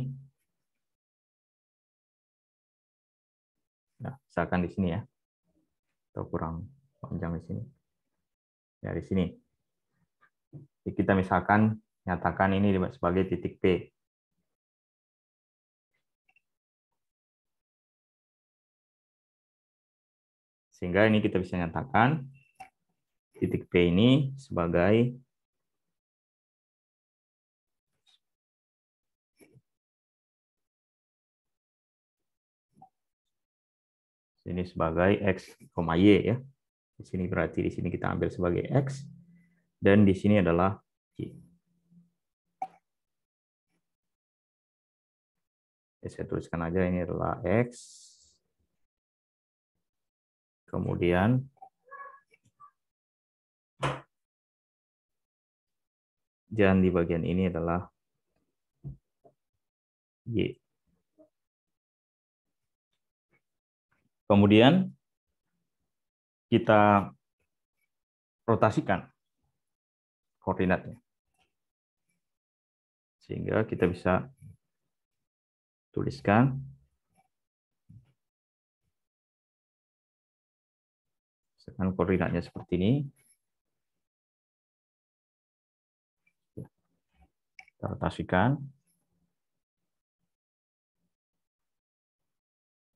nah, misalkan di sini ya, atau kurang panjang di sini, ya di sini. Jadi kita misalkan nyatakan ini sebagai titik P. Sehingga ini kita bisa nyatakan titik P ini sebagai ini sebagai X, Y ya. Di sini berarti di sini kita ambil sebagai X dan di sini adalah Y. Ya, saya tuliskan aja ini adalah X. Kemudian dan di bagian ini adalah Y. Kemudian kita rotasikan koordinatnya. Sehingga kita bisa tuliskan misalkan koordinatnya seperti ini. Kita rotasikan.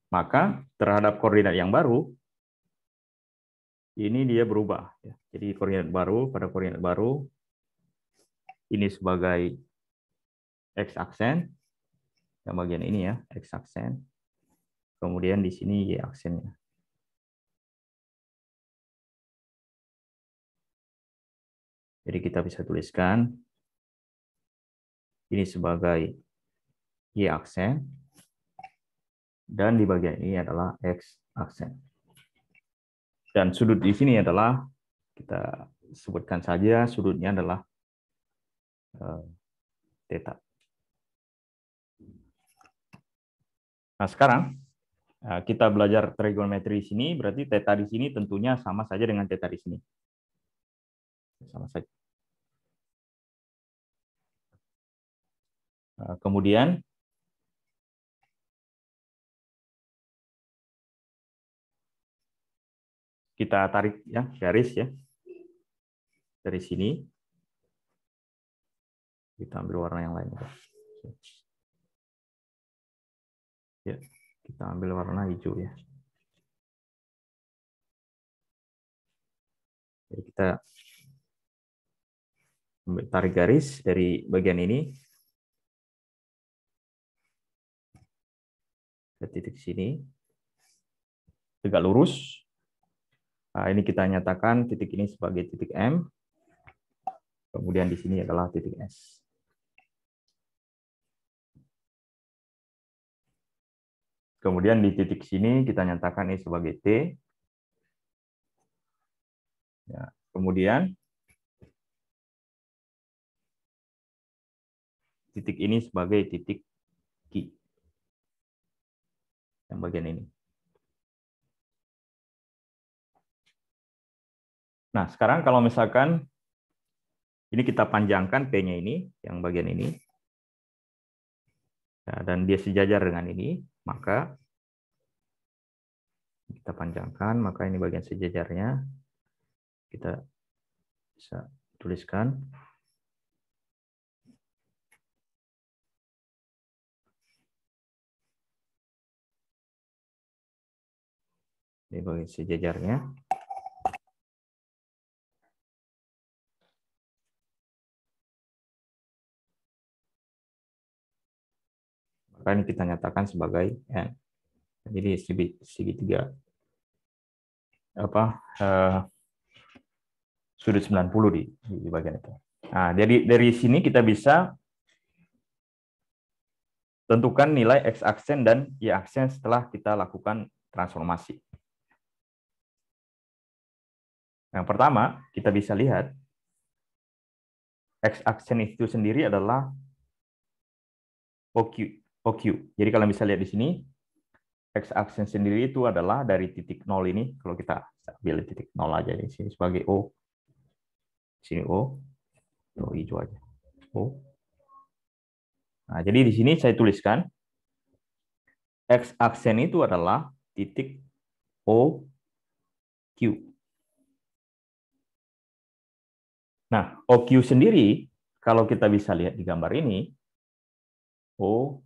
Maka terhadap koordinat yang baru, ini dia berubah. Jadi koordinat baru, pada koordinat baru, ini sebagai X aksen, yang bagian ini ya, X aksen. Kemudian di sini Y aksennya. Jadi kita bisa tuliskan ini sebagai Y aksen, dan di bagian ini adalah X aksen. Dan sudut di sini adalah, kita sebutkan saja sudutnya adalah theta. Nah sekarang kita belajar trigonometri di sini, berarti theta di sini tentunya sama saja dengan theta di sini. Sama saja. Kemudian kita tarik ya garis ya dari sini. Kita ambil warna yang lain. Ya, kita ambil warna hijau ya. Jadi kita tarik garis dari bagian ini ke titik sini, tegak lurus. Nah, ini kita nyatakan titik ini sebagai titik M. Kemudian di sini adalah titik S. Kemudian di titik sini kita nyatakan ini sebagai T. Ya, kemudian titik ini sebagai titik Q. Yang bagian ini. Nah, sekarang kalau misalkan ini kita panjangkan P-nya ini, yang bagian ini. Ya, dan dia sejajar dengan ini, maka kita panjangkan, maka ini bagian sejajarnya. Kita bisa tuliskan. Ini bagian sejajarnya. Maka ini kita nyatakan sebagai N. Jadi segitiga sudut 90 di bagian itu. Nah, jadi dari sini kita bisa tentukan nilai X aksen dan Y aksen setelah kita lakukan transformasi. Yang pertama, kita bisa lihat X aksen itu sendiri adalah OQ. Jadi kalian bisa lihat di sini, X aksen sendiri itu adalah dari titik 0 ini, kalau kita ambil titik 0 aja di sini sebagai O. Sini O, hijau aja. O. Nah, jadi di sini saya tuliskan X aksen itu adalah titik OQ. Nah, OQ sendiri, kalau kita bisa lihat di gambar ini, OQ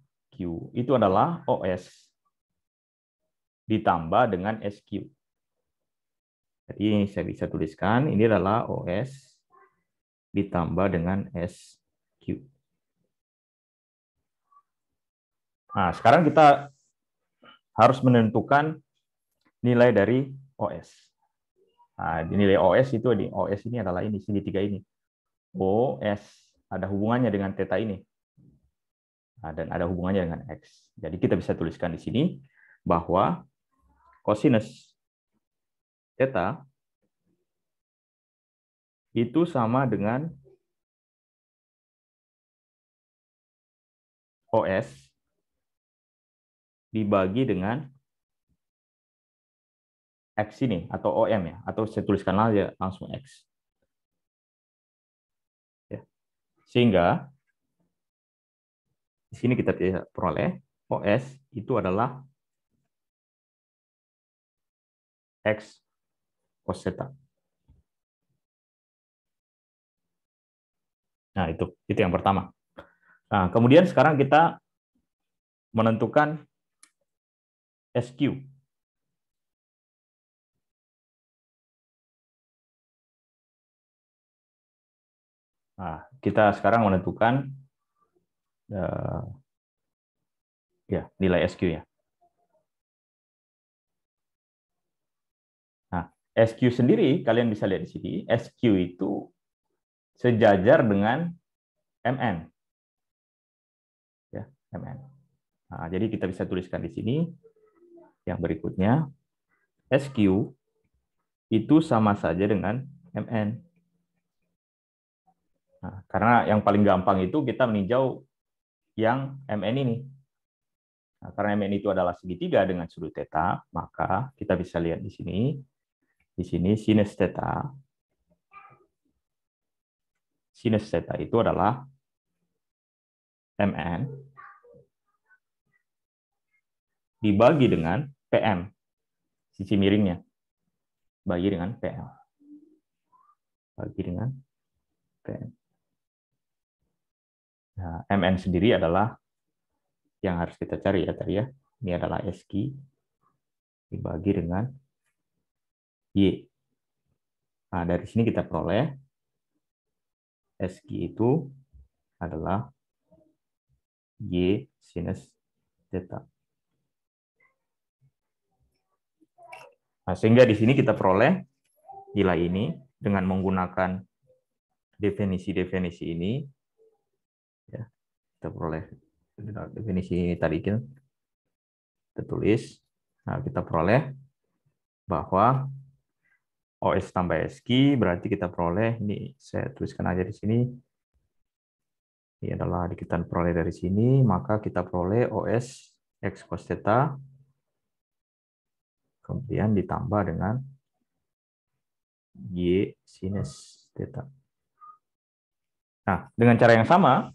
itu adalah OS ditambah dengan SQ. Jadi saya bisa tuliskan, ini adalah OS ditambah dengan SQ. Nah, sekarang kita harus menentukan nilai dari OS. Nah, nilai OS itu OS ini adalah ini segitiga ini. OS ada hubungannya dengan theta ini. Nah, dan ada hubungannya dengan X. Jadi kita bisa tuliskan di sini bahwa cosinus theta itu sama dengan OS dibagi dengan X ini, atau OM ya, atau saya tuliskan aja langsung X. Ya. Sehingga di sini kita bisa peroleh OS itu adalah X cos theta. Nah, itu yang pertama. Nah, kemudian sekarang kita menentukan SQ. Nah, kita sekarang menentukan ya nilai SQ ya. Nah, SQ sendiri kalian bisa lihat di sini, SQ itu sejajar dengan MN. Ya, MN. Nah, jadi kita bisa tuliskan di sini yang berikutnya, SQ itu sama saja dengan MN. Nah, karena yang paling gampang itu kita meninjau yang MN ini. Nah, karena MN itu adalah segitiga dengan sudut theta, maka kita bisa lihat di sini sinus theta sinus theta itu adalah MN dibagi dengan PM, sisi miringnya. Bagi dengan PM. Bagi dengan PM. Nah, MN sendiri adalah yang harus kita cari ya tadi ya. Ini adalah SQ dibagi dengan Y. Nah, dari sini kita peroleh SQ itu adalah Y sinus theta. Nah, sehingga di sini kita peroleh nilai ini dengan menggunakan definisi-definisi ini. Ya, kita peroleh definisi tadi kita tulis. Nah, kita peroleh bahwa OS tambah SQ berarti kita peroleh, ini saya tuliskan aja di sini. Ini adalah kita peroleh dari sini, maka kita peroleh OS X cos theta kemudian ditambah dengan Y sinus theta. Nah, dengan cara yang sama,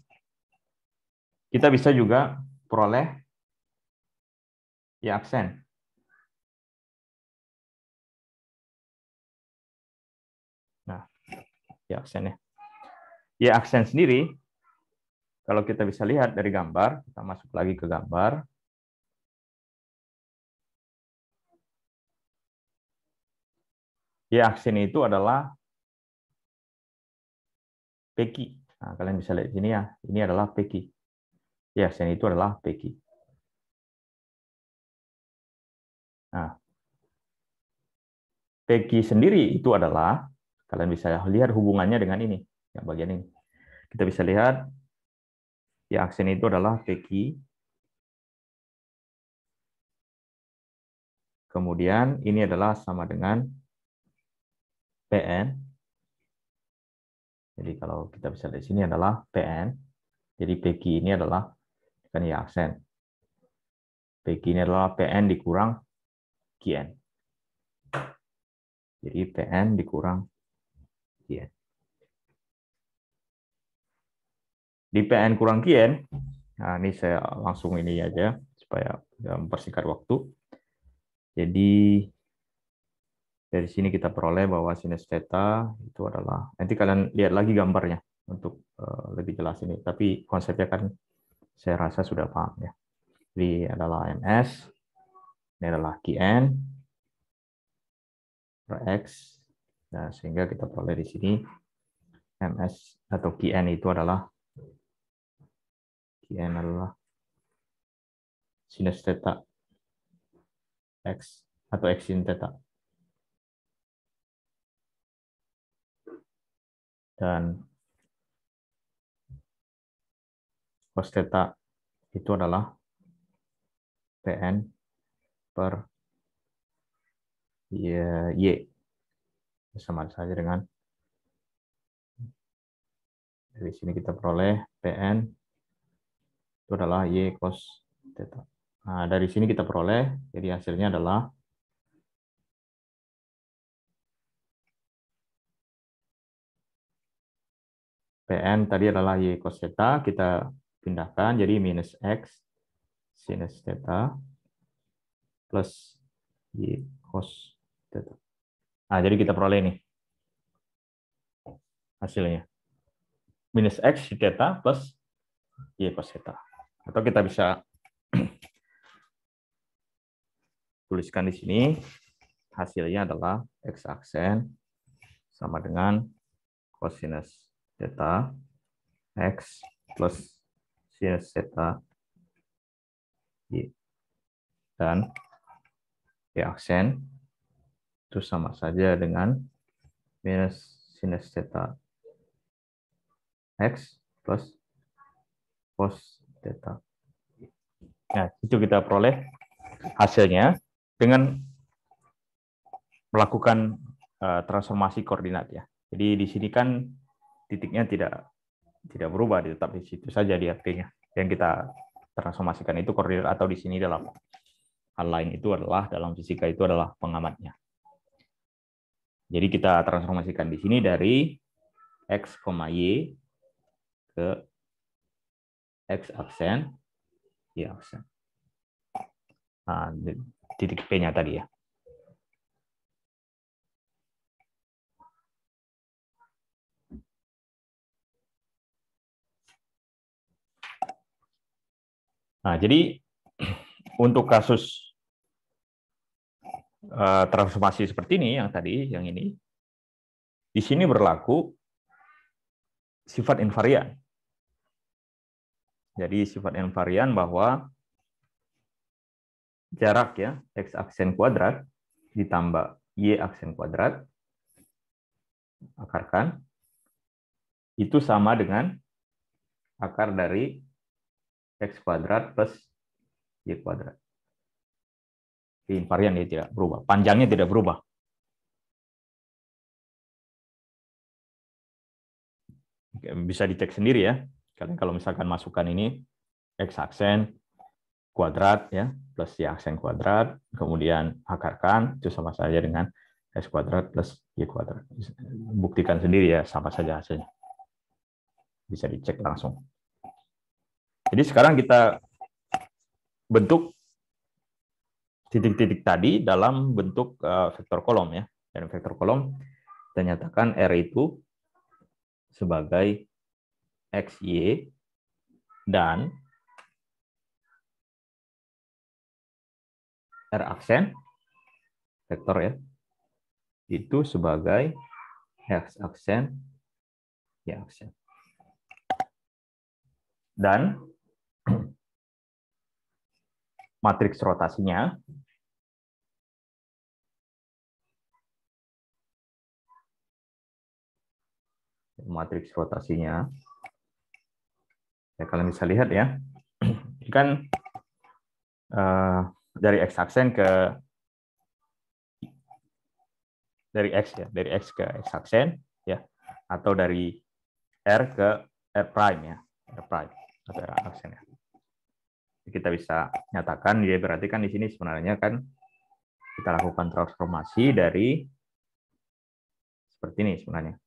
kita bisa juga peroleh Y aksen. Nah, Y aksennya. Y aksen sendiri, kalau kita bisa lihat dari gambar, kita masuk lagi ke gambar. Y aksen itu adalah PQ. Nah, kalian bisa lihat di sini ya, ini adalah PQ. Y aksen itu adalah PQ. Nah, PQ sendiri itu adalah, kalian bisa lihat hubungannya dengan ini, yang bagian ini. Kita bisa lihat, Y aksen itu adalah PQ. Kemudian ini adalah sama dengan PN. Jadi kalau kita bisa lihat di sini adalah PN. Jadi PQ ini adalah kan Y aksen. PQ ini adalah PN dikurang QN. Jadi PN dikurang QN. Di PN kurang QN, nah ini saya langsung ini aja supaya mempersingkat waktu. Jadi dari sini kita peroleh bahwa sinus theta itu adalah, nanti kalian lihat lagi gambarnya untuk lebih jelas ini. Tapi konsepnya kan saya rasa sudah paham ya. Jadi adalah MS, ini adalah QN per X. Nah, sehingga kita peroleh di sini MS atau QN itu adalah sinus theta X atau X sin theta. Dan cos theta itu adalah PN per Y. Sama saja dengan dari sini kita peroleh PN itu adalah Y cos theta. Nah, dari sini kita peroleh, jadi hasilnya adalah PN tadi adalah Y cos theta, kita pindahkan jadi minus X sinus theta plus Y cos theta. Nah, jadi kita peroleh ini hasilnya. Minus X theta plus Y cos theta. Atau kita bisa tuliskan di sini, hasilnya adalah X aksen sama dengan cosinus theta X plus sinus theta Y. Dan Y aksen itu sama saja dengan minus sinus theta X plus cos theta. Nah, itu kita peroleh hasilnya dengan melakukan transformasi koordinat ya. Jadi di sini kan titiknya tidak berubah, tetap di situ saja di RT-nya. Yang kita transformasikan itu koordinat, atau di sini dalam hal lain itu adalah dalam fisika itu adalah pengamatnya. Jadi kita transformasikan di sini dari X, Y ke X aksen, Y aksen. Nah, titik P-nya tadi ya. Nah, jadi untuk kasus transformasi seperti ini, yang tadi, yang ini, di sini berlaku sifat invarian. Jadi sifat invarian bahwa jarak ya, X aksen kuadrat ditambah Y aksen kuadrat, akarkan, itu sama dengan akar dari X kuadrat plus Y kuadrat. Invarian dia tidak berubah, panjangnya tidak berubah. Bisa dicek sendiri ya. Kalian kalau misalkan masukkan ini X aksen kuadrat ya plus Y aksen kuadrat, kemudian akarkan, itu sama saja dengan X kuadrat plus Y kuadrat. Buktikan sendiri ya, sama saja hasilnya. Bisa dicek langsung. Jadi sekarang kita bentuk titik-titik tadi dalam bentuk vektor kolom ya. Dan vektor kolom kita nyatakan R itu sebagai XY dan R aksen vektor ya itu sebagai X aksen Y aksen. Dan matriks rotasinya ya, kalian bisa lihat ya, ini kan dari X aksen ke dari X ya, dari X ke X aksen ya, atau dari R ke R prime ya, R prime atau R aksen ya. Kita bisa nyatakan ya, berarti kan di sini sebenarnya kan kita lakukan transformasi dari seperti ini sebenarnya.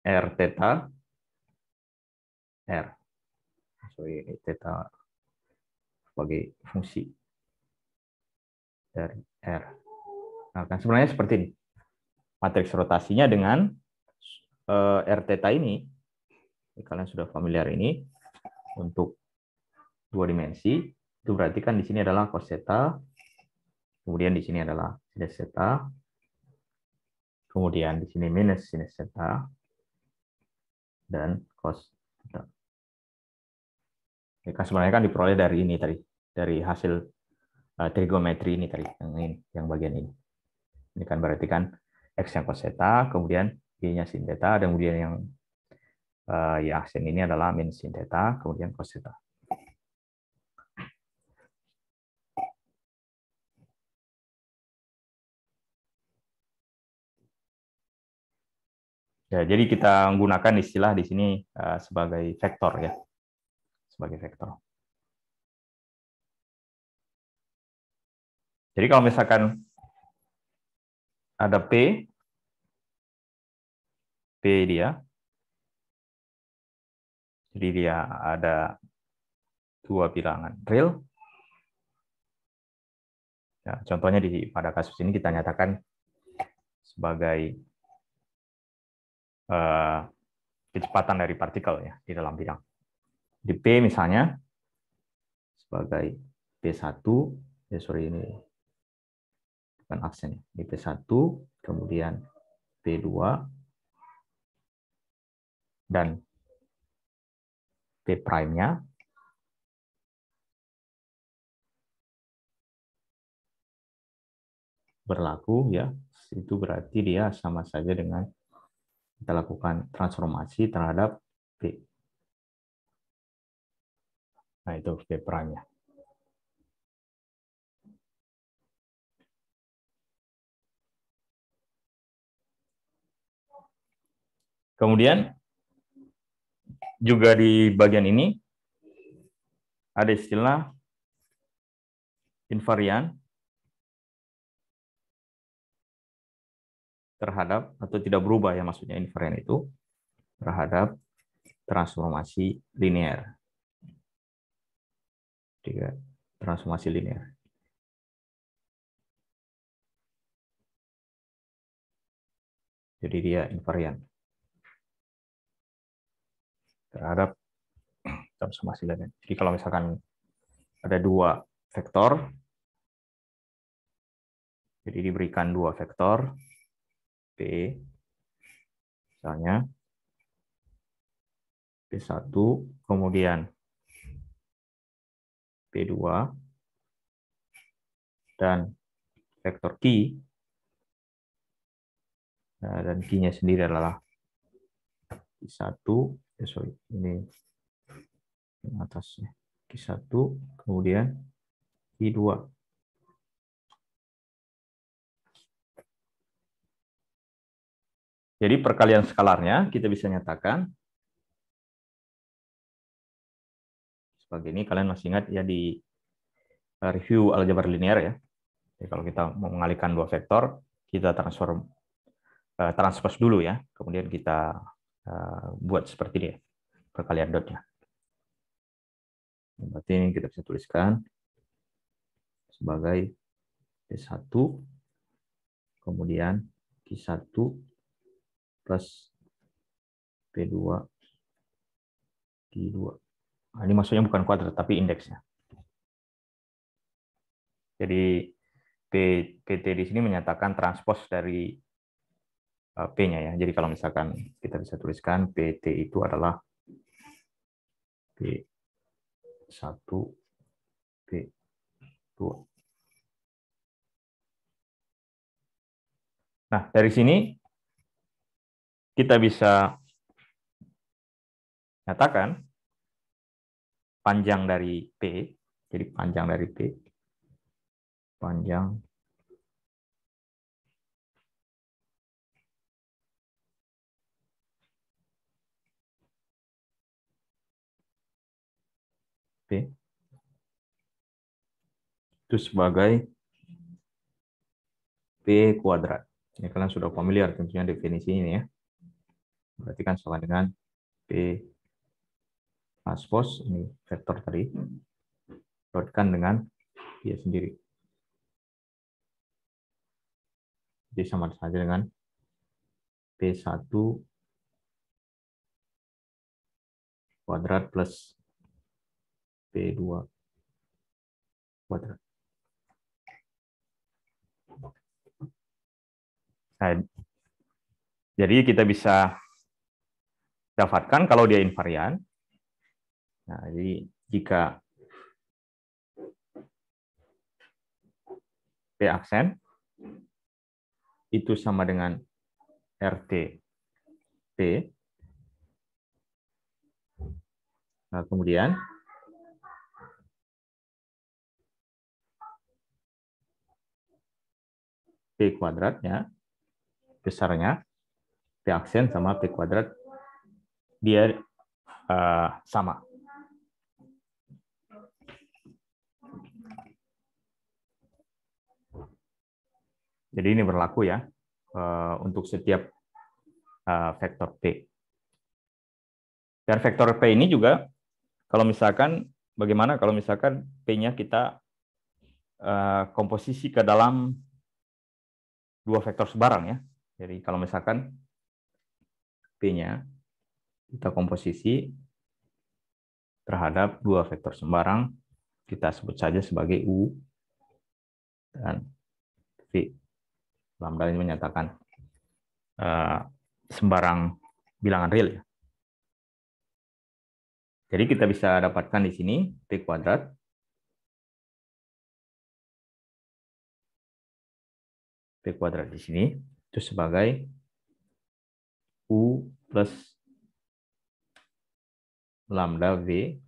R theta R. Sorry, theta sebagai fungsi dari R. Nah, kan sebenarnya seperti ini. Matriks rotasinya dengan R theta ini, kalian sudah familiar ini, untuk dua dimensi, itu berarti kan di sini adalah cos theta, kemudian di sini adalah sin theta, kemudian di sini minus sin theta, dan cos theta. Ini kan sebenarnya kan diperoleh dari ini tadi, dari hasil trigonometri ini tadi, yang bagian ini. Ini kan berarti kan X yang cos theta, kemudian Y-nya sin theta, dan kemudian yang Y aksen ini adalah min sin theta, kemudian cos theta. Ya, jadi kita menggunakan istilah di sini sebagai vektor ya, sebagai vektor. Jadi kalau misalkan ada P dia, jadi dia ada dua bilangan real. Ya, contohnya pada kasus ini kita nyatakan sebagai kecepatan dari partikel ya di dalam bidang. Di P misalnya sebagai P1, ya sorry ini bukan aksen ya, di P1, kemudian P2, dan P prime-nya berlaku ya, itu berarti dia sama saja dengan kita lakukan transformasi terhadap P. Nah, itu P prime-nya. Kemudian juga di bagian ini ada istilah invarian terhadap, atau tidak berubah ya, maksudnya invarian itu terhadap transformasi linear. Transformasi linear. Jadi dia invarian terhadap transformasi linear. Jadi kalau misalkan ada dua vektor, jadi diberikan dua vektor P, misalnya P1, kemudian P2, dan vektor Q, dan Q-nya sendiri adalah Q1, ini yang atasnya, Q1, kemudian Q2. Jadi perkalian skalarnya kita bisa nyatakan sebagai ini. Kalian masih ingat ya di review aljabar linear ya. Jadi kalau kita mau mengalihkan dua vektor, kita transpose dulu ya. Kemudian kita buat seperti ini ya, perkalian dotnya. Berarti ini kita bisa tuliskan sebagai P1, kemudian Q1 plus P2 Q2. Nah, ini maksudnya bukan kuadrat, tapi indeksnya. Jadi PT di sini menyatakan transpose dari P-nya ya. Jadi kalau misalkan kita bisa tuliskan PT itu adalah P1, P2. Nah, dari sini kita bisa nyatakan panjang dari P, jadi panjang dari P, panjang P itu sebagai P kuadrat. Ini kalian sudah familiar tentunya definisi ini ya. Berarti kan sama dengan P transpose, ini vektor tadi, dotkan dengan dia sendiri. Jadi sama saja dengan P1 kuadrat plus P2 kuadrat. Nah, jadi kita bisa dapatkan kalau dia invarian. Nah, jadi jika P aksen itu sama dengan RT P, nah kemudian P kuadratnya, besarnya, P aksen sama P kuadrat, dia sama. Jadi ini berlaku ya untuk setiap vektor P. Dan vektor P ini juga, kalau misalkan, bagaimana kalau misalkan P-nya kita komposisi ke dalam dua vektor sembarang ya. Jadi kalau misalkan P-nya kita komposisi terhadap dua vektor sembarang, kita sebut saja sebagai U dan V. Lambda ini menyatakan sembarang bilangan real ya. Jadi kita bisa dapatkan di sini P kuadrat di sini itu sebagai U plus lambda V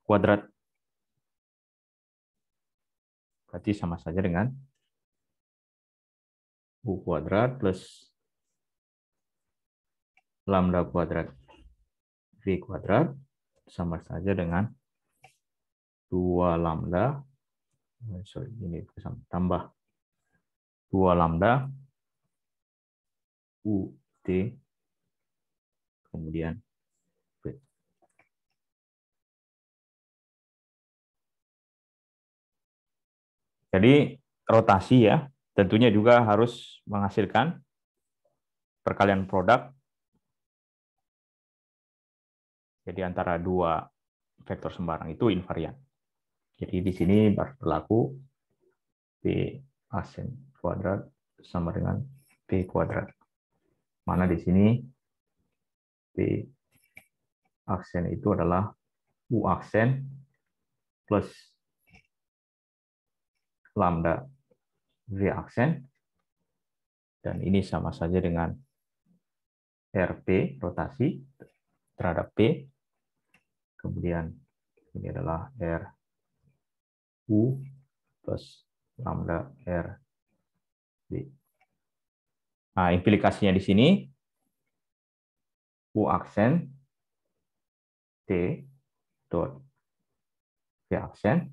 kuadrat. Berarti sama saja dengan U kuadrat plus lambda kuadrat V kuadrat sama saja dengan 2 lambda, ini tambah 2 lambda UT, kemudian V. Jadi rotasi ya, tentunya juga harus menghasilkan perkalian produk. Jadi antara dua vektor sembarang itu invarian. Jadi di sini berlaku P aksen kuadrat sama dengan P kuadrat. Mana di sini P aksen itu adalah U aksen plus lambda V aksen, dan ini sama saja dengan RP rotasi terhadap P, kemudian ini adalah RU plus lambda RB. Nah, implikasinya di sini U aksen T dot V aksen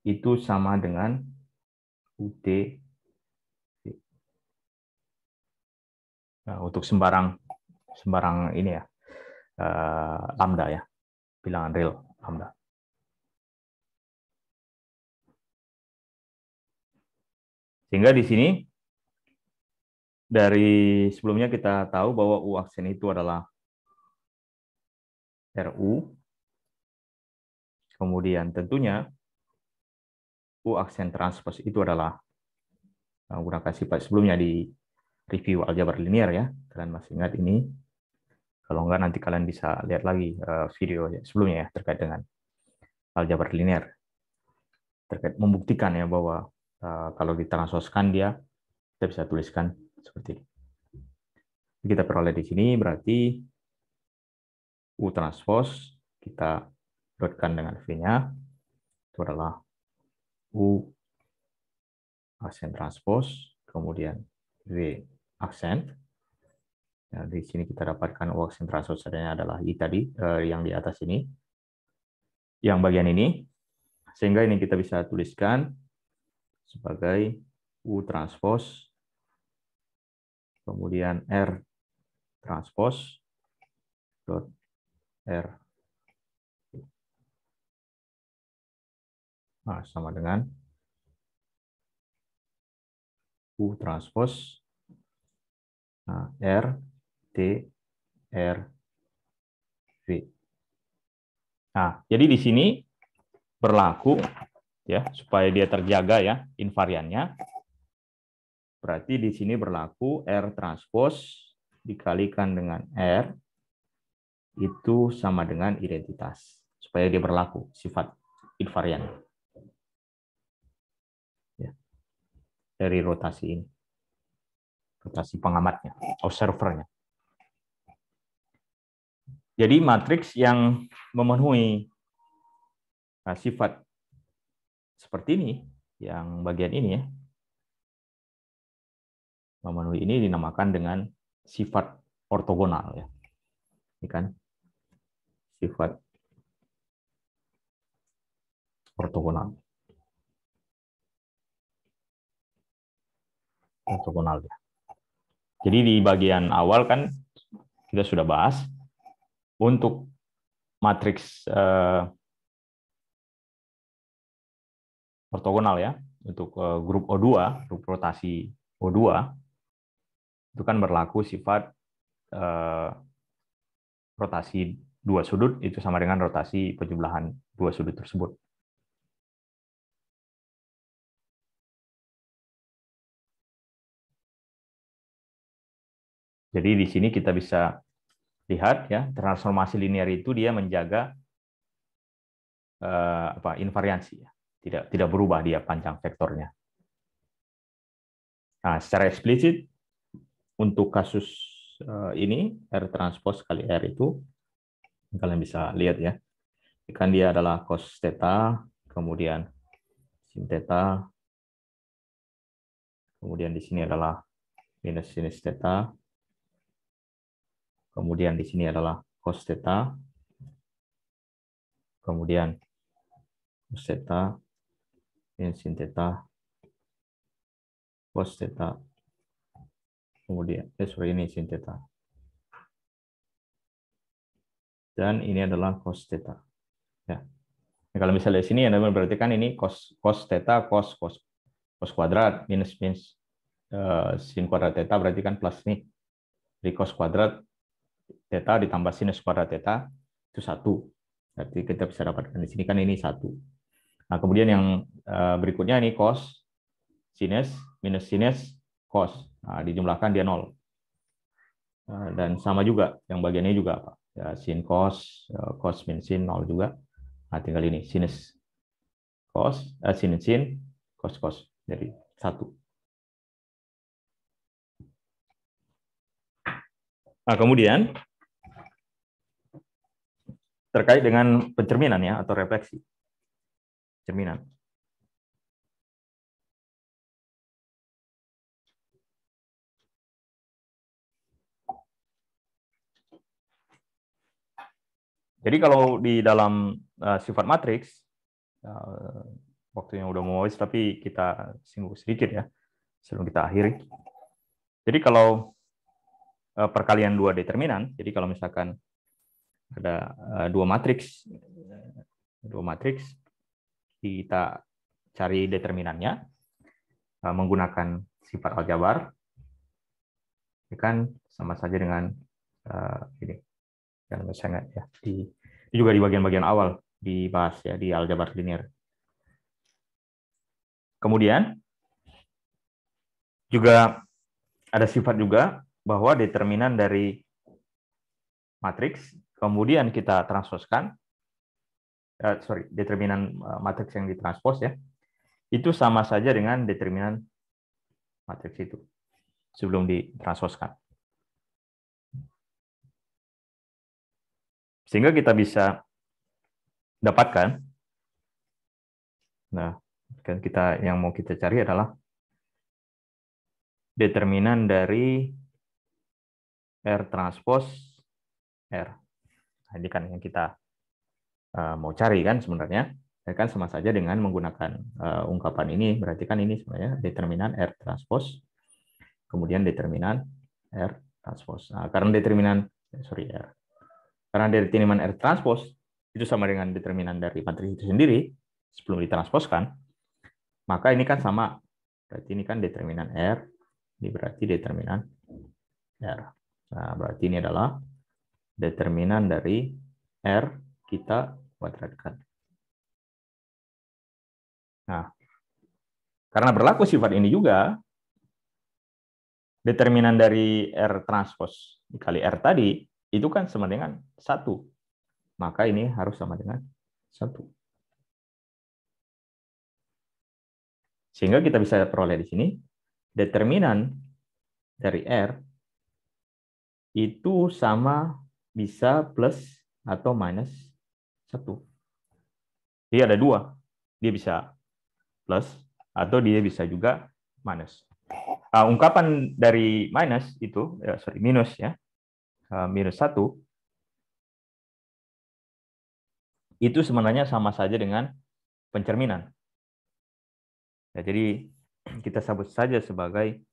itu sama dengan UT. Nah, untuk sembarang ini ya, lambda ya, bilangan real lambda. Sehingga di sini dari sebelumnya kita tahu bahwa U aksen itu adalah RU, kemudian tentunya U aksen transpose itu adalah menggunakan sifat sebelumnya di review aljabar linear ya. Kalian masih ingat ini? Kalau enggak nanti kalian bisa lihat lagi video sebelumnya ya terkait dengan aljabar linear. Terkait membuktikan ya bahwa kalau ditransposkan dia kita bisa tuliskan seperti ini. Kita peroleh di sini berarti U transpose kita dotkan dengan V-nya itu adalah U aksen transpose, kemudian V aksen. Nah, di sini kita dapatkan U aksen transpose adalah I tadi, yang di atas ini, yang bagian ini, sehingga ini kita bisa tuliskan sebagai U transpose, kemudian R transpose dot R. Nah, sama dengan U transpose R T R V. Nah, jadi di sini berlaku ya supaya dia terjaga ya invariannya. Berarti di sini berlaku R transpose dikalikan dengan R itu sama dengan identitas supaya dia berlaku sifat invarian. Ya. Dari rotasi ini. Rotasi pengamatnya, observernya. Jadi matriks yang memenuhi sifat seperti ini, yang bagian ini ya, memenuhi ini dinamakan dengan sifat ortogonal ya. Ini kan sifat ortogonal. Ortogonal ya. Jadi di bagian awal kan kita sudah bahas untuk matriks ortogonal ya, untuk grup O2, grup rotasi O2 itu kan berlaku sifat rotasi dua sudut itu sama dengan rotasi penjumlahan dua sudut tersebut. Jadi di sini kita bisa lihat ya, transformasi linear itu dia menjaga invariansi ya. Tidak berubah dia panjang vektornya. Nah, secara eksplisit untuk kasus ini R transpose kali R itu kalian bisa lihat ya. Kan dia adalah cos theta, kemudian sin theta, kemudian di sini adalah minus sinus theta, kemudian di sini adalah cos theta, kemudian cos theta, sin theta, cos theta, Kemudian, ini sin theta. Dan ini adalah cos theta. Ya. Nah, kalau misalnya di sini ya berarti kan ini cos theta cos kuadrat minus sin kuadrat theta berarti kan plus nih. Jadi cos kuadrat theta ditambah sinus kuadrat theta itu 1. Berarti kita bisa dapatkan di sini kan ini 1. Nah, kemudian yang berikutnya ini cos sinus minus sinus cos. Nah, dijumlahkan dia 0. Dan sama juga yang bagiannya juga apa? Ya, sin cos min sin 0 juga. Nah, tinggal ini sinus cos sin sin cos dari 1. Nah, kemudian terkait dengan pencerminan ya atau refleksi. Cerminan. Jadi kalau di dalam sifat matriks, waktunya udah mau habis, tapi kita singgung sedikit ya, sebelum kita akhiri. Jadi kalau perkalian dua determinan, jadi kalau misalkan ada dua matriks, kita cari determinannya menggunakan sifat aljabar, ya kan sama saja dengan ini. Dan misalnya ya juga di bagian-bagian awal dibahas ya di aljabar linear. Kemudian juga ada sifat juga bahwa determinan dari matriks kemudian kita transposkan, determinan matriks yang ditranspos ya, itu sama saja dengan determinan matriks itu sebelum ditransposkan. Sehingga kita bisa dapatkan, nah kan kita yang mau kita cari adalah determinan dari R transpos R. Nah, ini kan yang kita mau cari kan sebenarnya, ya kan sama saja dengan menggunakan ungkapan ini, berarti kan ini sebenarnya determinan R transpos, kemudian determinan R transpos. Nah, karena determinan R transpos itu sama dengan determinan dari matriks itu sendiri sebelum ditransposkan, maka ini kan sama, berarti ini kan determinan R, ini berarti determinan R. Nah, berarti ini adalah determinan dari R kita kuadratkan. Nah, karena berlaku sifat ini juga, determinan dari R transpos dikali R tadi, itu kan sama dengan 1. Maka ini harus sama dengan 1. Sehingga kita bisa peroleh di sini, determinan dari R itu sama bisa plus atau minus 1. Jadi ada 2. Dia bisa plus atau dia bisa juga minus. Ungkapan dari minus itu, minus ya, minus 1, itu sebenarnya sama saja dengan pencerminan. Ya, jadi kita sebut saja sebagai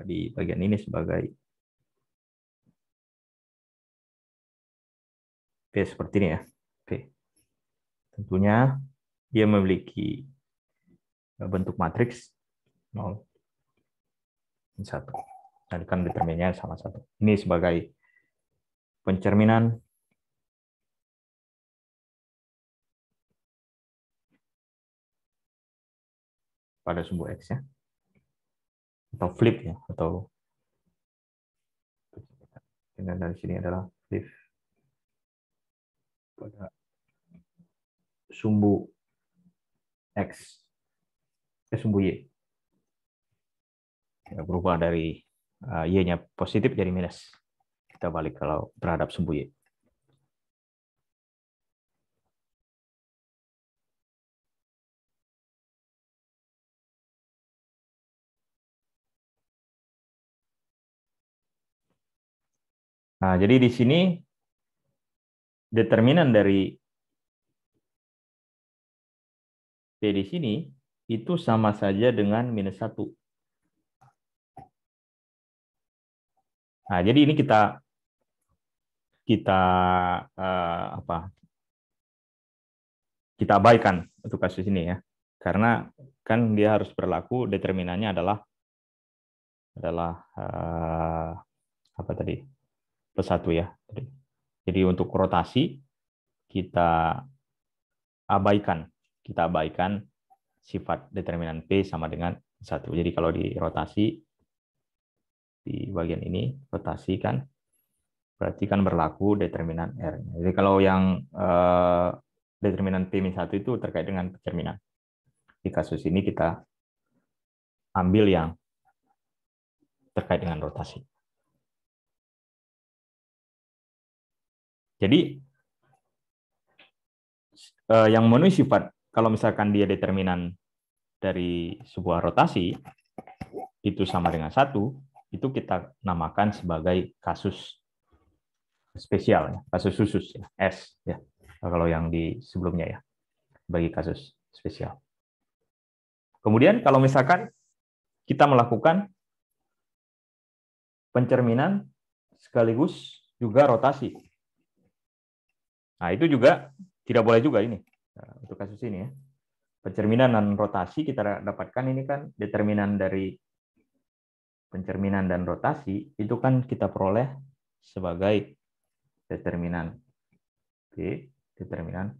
di bagian ini sebagai P seperti ini ya. P. Tentunya dia memiliki bentuk matriks 0, 1. Jadi kan determinannya sama 1. Ini sebagai pencerminan pada sumbu X ya. Atau flip ya, atau dengan dari sini adalah flip pada sumbu X, sumbu Y. Ya, berubah dari Y-nya positif jadi minus. Kita balik kalau terhadap sumbu Y. Nah, jadi di sini determinan dari P di sini itu sama saja dengan minus 1. Nah, jadi ini kita kita abaikan untuk kasus ini ya, karena kan dia harus berlaku determinannya adalah apa tadi, +1 ya. Jadi untuk rotasi kita abaikan sifat determinan P sama dengan 1. Jadi kalau di rotasi di bagian ini rotasi kan berarti kan berlaku determinan R. Jadi kalau yang determinan P-1 itu terkait dengan pencerminan. Di kasus ini kita ambil yang terkait dengan rotasi. Jadi yang memenuhi sifat, kalau misalkan dia determinan dari sebuah rotasi, itu sama dengan 1, itu kita namakan sebagai kasus spesial, ya, kasus khusus, ya, S. Ya. Kalau yang di sebelumnya ya, bagi kasus spesial. Kemudian kalau misalkan kita melakukan pencerminan sekaligus juga rotasi. Nah, itu juga tidak boleh juga ini. Nah, untuk kasus ini ya. Pencerminan dan rotasi kita dapatkan ini kan determinan dari pencerminan dan rotasi itu kan kita peroleh sebagai determinan P, determinan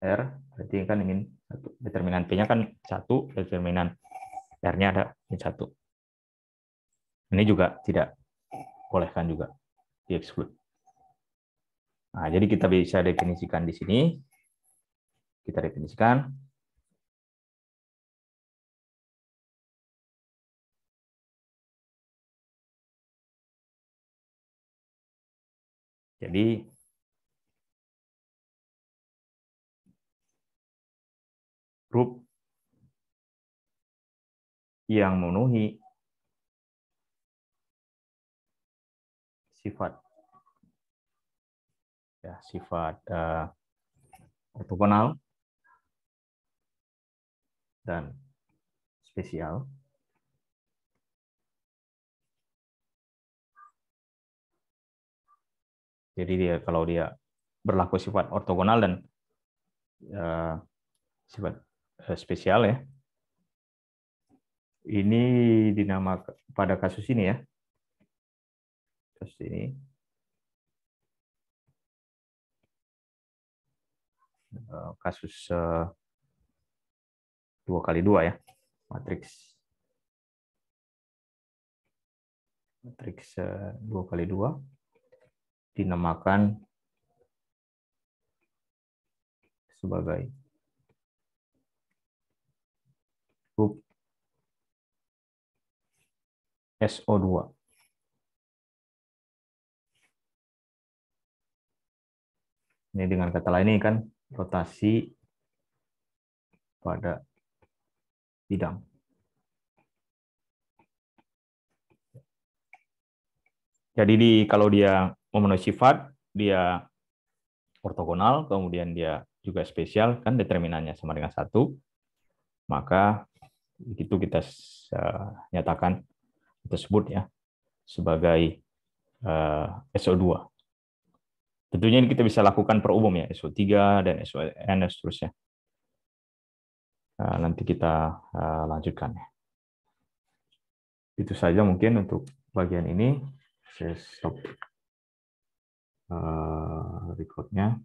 R, berarti kan ingin satu. Determinan P-nya kan 1, determinan R-nya ada 1. Ini juga tidak bolehkan juga di-exclude. Nah, jadi kita bisa definisikan di sini. Kita definisikan. Jadi grup yang memenuhi sifat ortogonal dan spesial jadi kalau dia berlaku sifat ortogonal dan sifat spesial ya, ini dinamakan pada kasus ini ya, kasus ini kasus 2x2 ya, matriks 2x2 dinamakan sebagai grup SO2. Ini dengan kata lain ini kan rotasi pada bidang. Jadi kalau dia memenuhi sifat, dia ortogonal, kemudian dia juga spesial, kan determinannya sama dengan 1, maka itu kita nyatakan, kita sebut ya, sebagai SO2. Tentunya ini kita bisa lakukan per umum ya, SO3 dan SON dan seterusnya. Nanti kita lanjutkan. Itu saja mungkin untuk bagian ini. Saya stop recordnya.